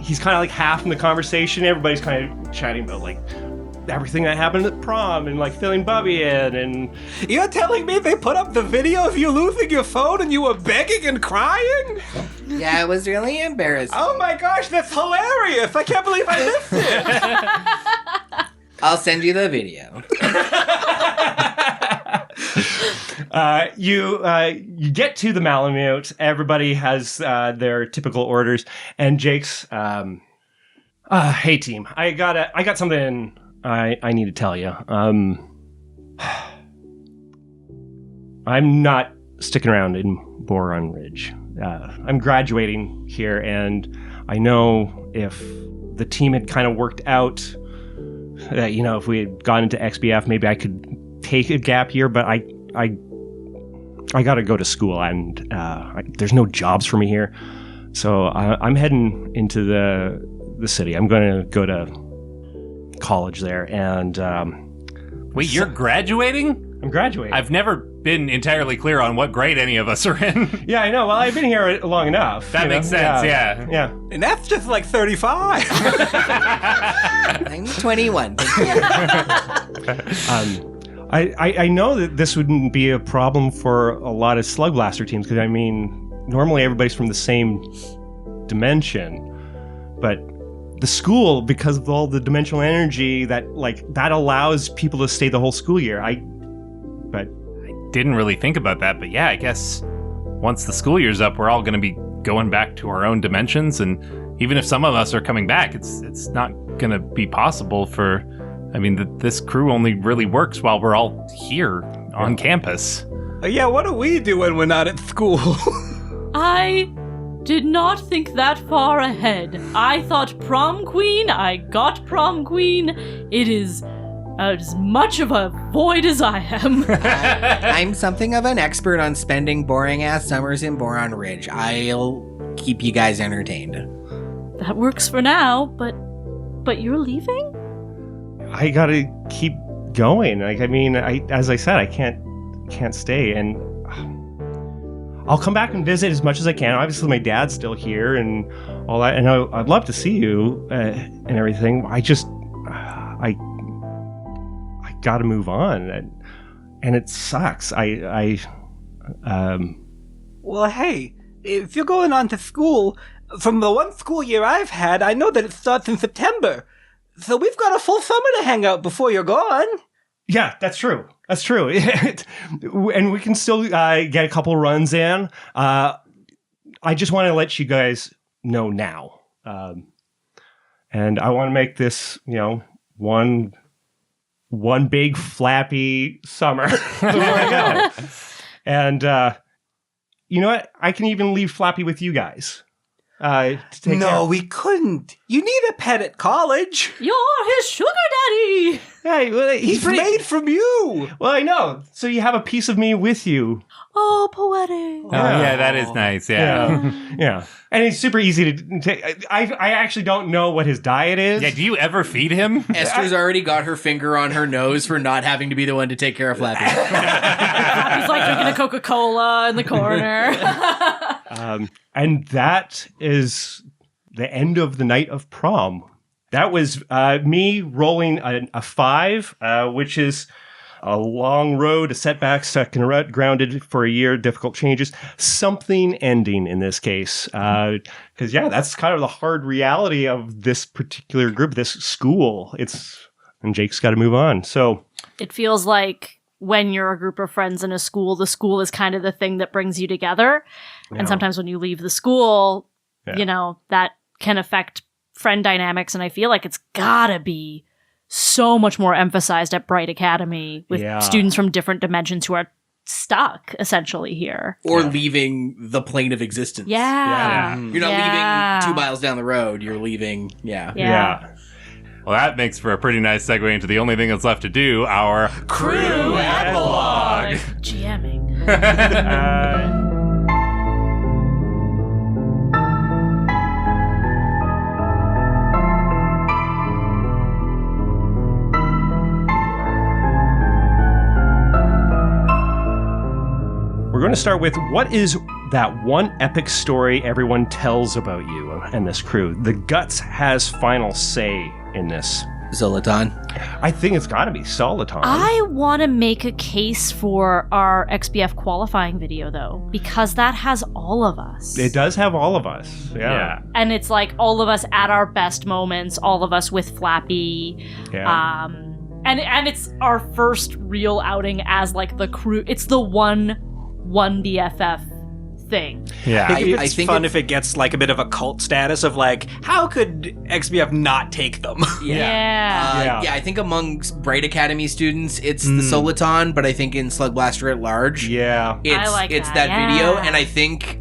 He's kind of like half in the conversation. Everybody's kind of chatting about like everything that happened at prom and like filling Bubby in. And You're telling me they put up the video of you losing your phone and you were begging and crying? Yeah, it was really embarrassing. Oh my gosh, that's hilarious! I can't believe I missed it! I'll send you the video. You get to the Malamute. Everybody has their typical orders, and Jake's. Hey team, I got something I need to tell you. I'm not sticking around in Boron Ridge. I'm graduating here, and I know if the team had kind of worked out that, you know, if we had gone into XBF, maybe I could take a gap year, but I got to go to school, and there's no jobs for me here. So I'm heading into the city. I'm going to go to college there, and Wait, you're graduating? I'm graduating. I've never been entirely clear on what grade any of us are in. Yeah, I know. Well, I've been here long enough. That makes sense, yeah. Yeah. And that's just like 35. I'm 21. I know that this wouldn't be a problem for a lot of Slugblaster teams, because I mean, normally everybody's from the same dimension, but the school, because of all the dimensional energy, that allows people to stay the whole school year. But Didn't really think about that, but yeah, I guess once the school year's up, we're all going to be going back to our own dimensions, and even if some of us are coming back, it's not going to be possible for... I mean, this crew only really works while we're all here on campus. Yeah, what do we do when we're not at school? I did not think that far ahead. I thought prom queen, I got prom queen. It is as much of a void as I am. I'm something of an expert on spending boring-ass summers in Boron Ridge. I'll keep you guys entertained. That works for now, but you're leaving? I gotta keep going. Like, I mean, as I said, I can't stay, and I'll come back and visit as much as I can. Obviously, my dad's still here and all that, and I'd love to see you and everything. I gotta move on, and it sucks. Well, hey, if you're going on to school, from the one school year I've had, I know that it starts in September. So we've got a full summer to hang out before you're gone. Yeah, that's true. That's true. And we can still get a couple runs in. I just want to let you guys know now. And I want to make this, one big flappy summer before I go. And you know what? I can even leave Flappy with you guys. To take care. We couldn't. You need a pet at college. You're his sugar daddy! Hey, well, He's made from you. Well, I know. So you have a piece of me with you. Oh, poetic. Oh, yeah, that is nice, yeah. Yeah. And it's super easy to take. I actually don't know what his diet is. Yeah, do you ever feed him? Esther's already got her finger on her nose for not having to be the one to take care of Flappy. He's like drinking a Coca-Cola in the corner. And that is the end of the night of prom. That was me rolling a 5, which is a long road, a setback, stuck and grounded for a year, difficult changes, something ending in this case. Because, that's kind of the hard reality of this particular group, this school. And Jake's got to move on. So It feels like when you're a group of friends in a school, the school is kind of the thing that brings you together. Yeah. And sometimes when you leave the school, that can affect friend dynamics. And I feel like it's gotta be so much more emphasized at Bright Academy with students from different dimensions who are stuck essentially here. Or leaving the plane of existence. Yeah. You're not leaving 2 miles down the road. You're leaving, Yeah. Well, that makes for a pretty nice segue into the only thing that's left to do, our crew epilogue. GMing. We're going to start with what is that one epic story everyone tells about you and this crew. The Guts has final say in this. Zolatan. I think it's got to be Zolatan. I want to make a case for our XBF qualifying video, though, because that has all of us. It does have all of us. Yeah. And it's like all of us at our best moments, all of us with Flappy. Yeah. And it's our first real outing as like the crew. It's the one BFF thing. Yeah, I think it's fun if it gets like a bit of a cult status of like, how could XBF not take them? Yeah. I think among Bright Academy students, it's the Zolatan, but I think in Slugblaster at large, it's that video, and I think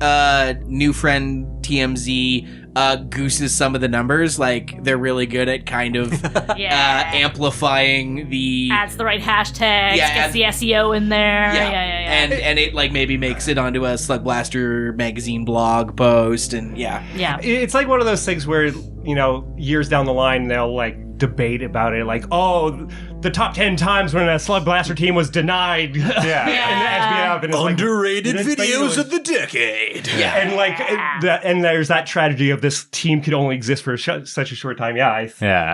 new friend TMZ gooses some of the numbers. Like, they're really good at kind of amplifying the... Adds the right hashtags, gets the SEO in there. Yeah. And it like maybe makes it onto a Slugblaster magazine blog post, and It's like one of those things where, you know, years down the line, they'll like debate about it, like, oh, the top 10 times when a Slugblaster team was denied in the XBF, and it's underrated like, videos of the decade. Yeah, and like, and there's that tragedy of this team could only exist for such a short time.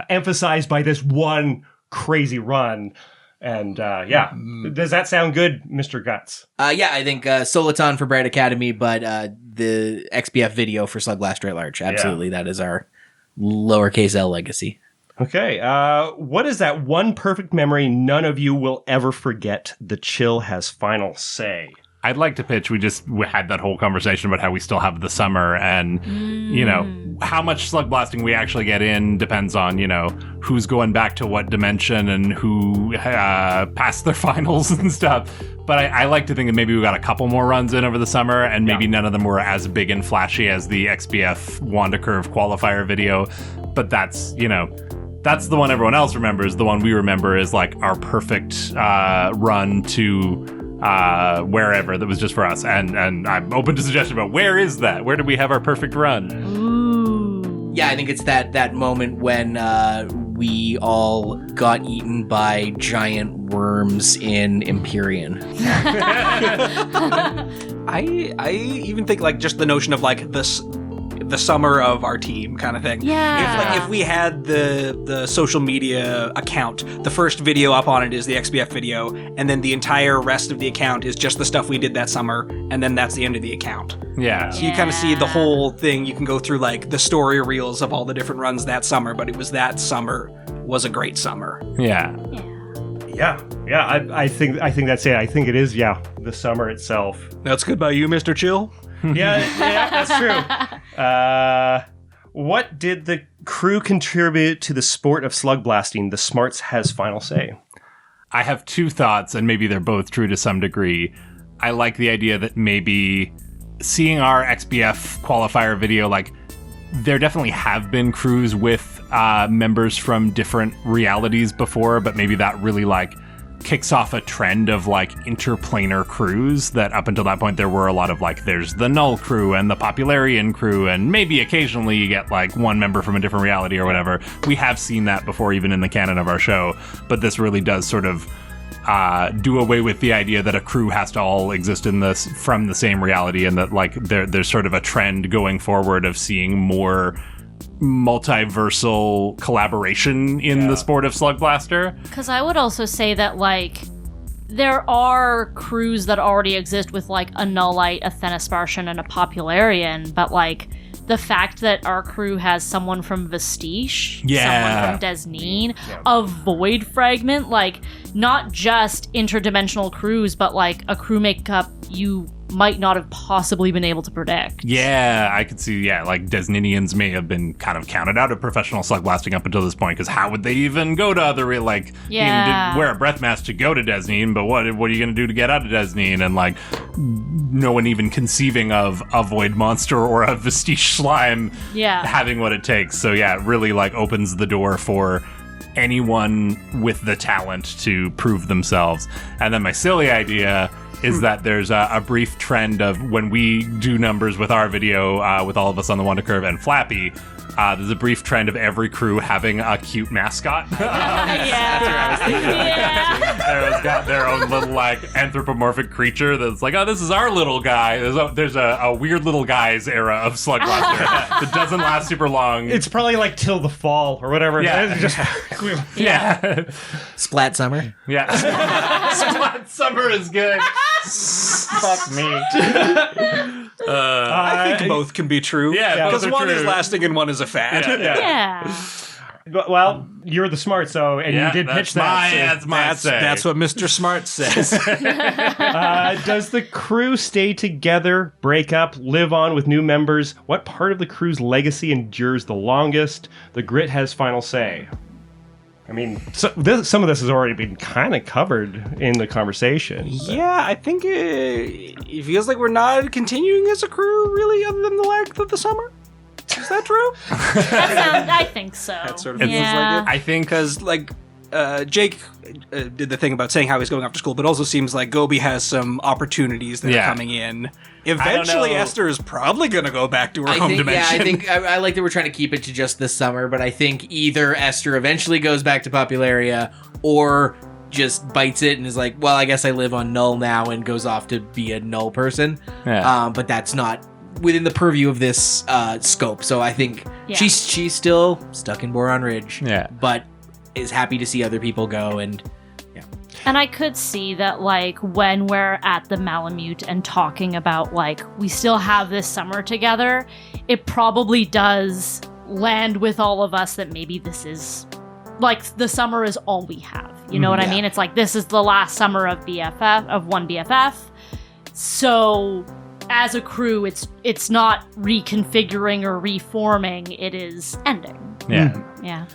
Emphasized by this one crazy run. And does that sound good, Mr. Guts? I think Zolatan for Bright Academy, but the XBF video for Slugblaster at large. Absolutely, that is our lowercase L legacy. Okay, what is that one perfect memory none of you will ever forget? The Chill has final say. I'd like to pitch, we had that whole conversation about how we still have the summer, and, you know, how much slug blasting we actually get in depends on, you know, who's going back to what dimension and who passed their finals and stuff. But I like to think that maybe we got a couple more runs in over the summer, and maybe none of them were as big and flashy as the XBF Wanda Curve qualifier video. But that's, you know, that's the one everyone else remembers. The one we remember is like our perfect run to wherever that was just for us. And I'm open to suggestion about where is that? Where did we have our perfect run? Ooh. Yeah, I think it's that moment when we all got eaten by giant worms in Empyrean. I even think like just the notion of like this the summer of our team kind of thing. Yeah. If we had the social media account, the first video up on it is the XBF video, and then the entire rest of the account is just the stuff we did that summer, and then that's the end of the account. Yeah. So you kind of see the whole thing. You can go through like the story reels of all the different runs that summer, but it was that summer was a great summer. Yeah. I think that's it. I think it is, the summer itself. That's good by you, Mr. Chill. Yeah, that's true. What did the crew contribute to the sport of slug blasting? The Smarts has final say. I have two thoughts, and maybe they're both true to some degree. I like the idea that maybe seeing our XBF qualifier video, like, there definitely have been crews with members from different realities before, but maybe that really, like, kicks off a trend of like interplanar crews that up until that point there were a lot of like there's the Null crew and the Popularian crew, and maybe occasionally you get like one member from a different reality or whatever. We have seen that before even in the canon of our show, but this really does sort of do away with the idea that a crew has to all exist in this from the same reality, and that like there's sort of a trend going forward of seeing more multiversal collaboration in the sport of Slugblaster. Because I would also say that, like, there are crews that already exist with, like, a Nullite, a Thenaspartian, and a Popularian, but, like, the fact that our crew has someone from Vestige, someone from Desneen, a Void Fragment, like, not just interdimensional crews, but, like, a crew makeup you might not have possibly been able to predict. Yeah, I could see, like, Desninians may have been kind of counted out of professional slug blasting up until this point, because how would they even go to other real, like, you didn't wear a breath mask to go to Desneen, but what are you going to do to get out of Desneen? And, like, no one even conceiving of a Void Monster or a Vestige Slime having what it takes. So, yeah, it really, like, opens the door for anyone with the talent to prove themselves. And then my silly idea is that there's a brief trend of when we do numbers with our video, with all of us on the Wanda Curve and Flappy, there's a brief trend of every crew having a cute mascot. Everyone's got their own little like anthropomorphic creature that's like, oh, this is our little guy. There's a weird little guys era of Slugblaster that doesn't last super long. It's probably like till the fall or whatever. Yeah. It's just Splat Summer. Yeah. Splat Summer is good. Fuck me. I think both can be true. Yeah, both because are one true. is lasting and one is a fad. Yeah. Well, you're the smart, and you did pitch that. That's what Mr. Smart says. Does the crew stay together, break up, live on with new members? What part of the crew's legacy endures the longest? The Grit has final say. I mean, some of this has already been kind of covered in the conversation. Yeah, I think it feels like we're not continuing as a crew, really, other than the length of the summer. Is that true? I think so. That sort of feels like it. I think because Jake did the thing about saying how he's going after school, but also seems like Goby has some opportunities that are coming in. Eventually, Esther is probably going to go back to her home dimension. Yeah, I think I like that we're trying to keep it to just this summer, but I think either Esther eventually goes back to Popularia or just bites it and is like, well, I guess I live on Null now and goes off to be a Null person. Yeah. But that's not within the purview of this scope. So I think she's still stuck in Boron Ridge. Yeah. But is happy to see other people go and And I could see that, like, when we're at the Malamute and talking about, like, we still have this summer together, it probably does land with all of us that maybe this is, like, the summer is all we have. You know what I mean? It's like, this is the last summer of one BFF. So, as a crew, it's not reconfiguring or reforming, it is ending. Yeah. Yeah.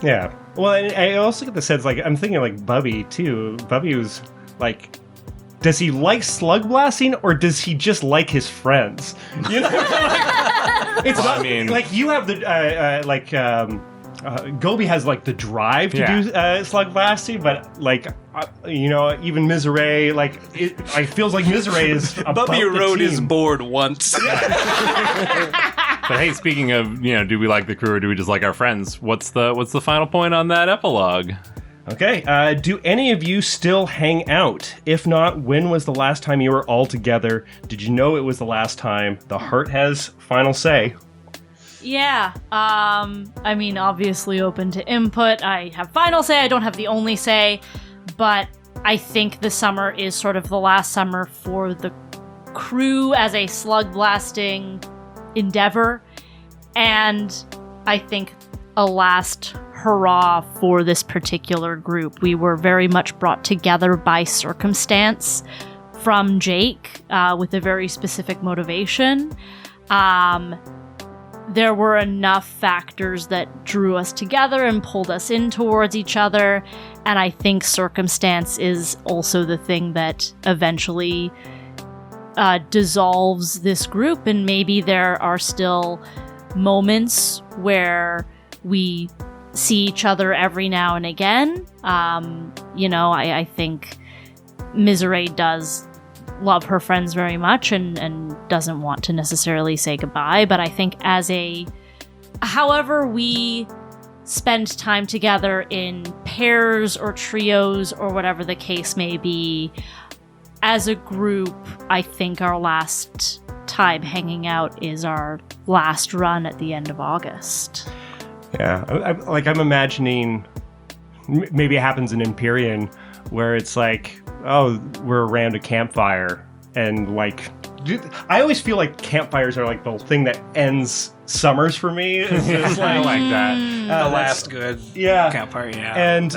Yeah. Well, and I also get the sense, like, I'm thinking, like, Bubby, too. Bubby was, like, does he like slug blasting, or does he just like his friends? You know? It's not, I mean, like, you have the, Goby has, like, the drive to do slug blasting, but, like, even Miserée, like, it feels like Miserée is above Bubby the rode team. his board once. But hey, speaking of, do we like the crew or do we just like our friends? What's the final point on that epilogue? Okay, do any of you still hang out? If not, when was the last time you were all together? Did you know it was the last time? The heart has final say. Yeah, I mean, obviously open to input. I have final say, I don't have the only say, but I think the summer is sort of the last summer for the crew as a slug blasting endeavor, and I think a last hurrah for this particular group. We were very much brought together by circumstance from Jake, with a very specific motivation. There were enough factors that drew us together and pulled us in towards each other, and I think circumstance is also the thing that eventually dissolves this group, and maybe there are still moments where we see each other every now and again. I think Miserée does love her friends very much and doesn't want to necessarily say goodbye, but I think however we spend time together in pairs or trios or whatever the case may be, as a group, I think our last time hanging out is our last run at the end of August. Yeah, I'm imagining maybe it happens in Empyrean where it's like, oh, we're around a campfire, and like, I always feel like campfires are like the thing that ends summers for me. It's just I like that. The last good campfire, and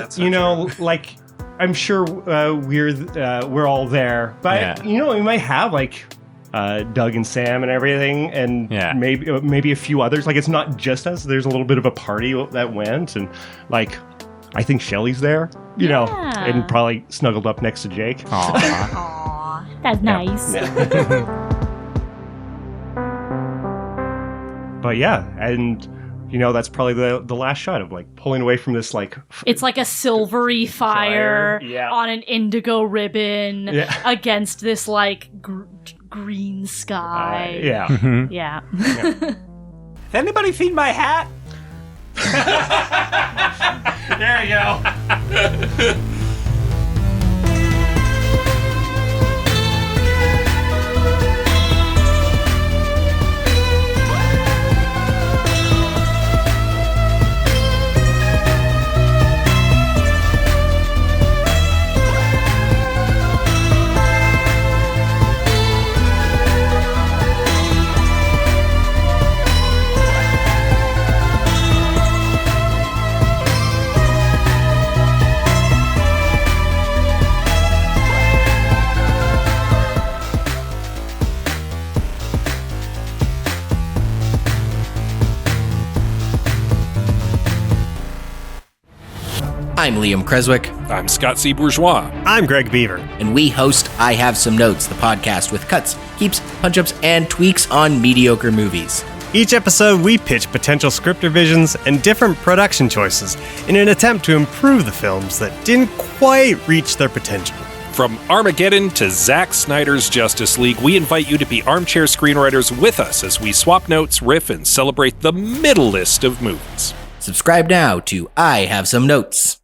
like, I'm sure we're all there, but we might have like Doug and Sam and everything, and maybe a few others. Like, it's not just us. There's a little bit of a party that went, and like, I think Shelly's there, and probably snuggled up next to Jake. Aww, that's nice. But yeah, and that's probably the last shot of like pulling away from this like. It's like a silvery fire on an indigo ribbon against this like green sky. Yeah. Yeah. Anybody feed my hat? There you go. I'm Liam Creswick. I'm Scott C. Bourgeois. I'm Greg Beaver. And we host I Have Some Notes, the podcast with cuts, keeps, punch-ups, and tweaks on mediocre movies. Each episode, we pitch potential script revisions and different production choices in an attempt to improve the films that didn't quite reach their potential. From Armageddon to Zack Snyder's Justice League, we invite you to be armchair screenwriters with us as we swap notes, riff, and celebrate the middle list of movies. Subscribe now to I Have Some Notes.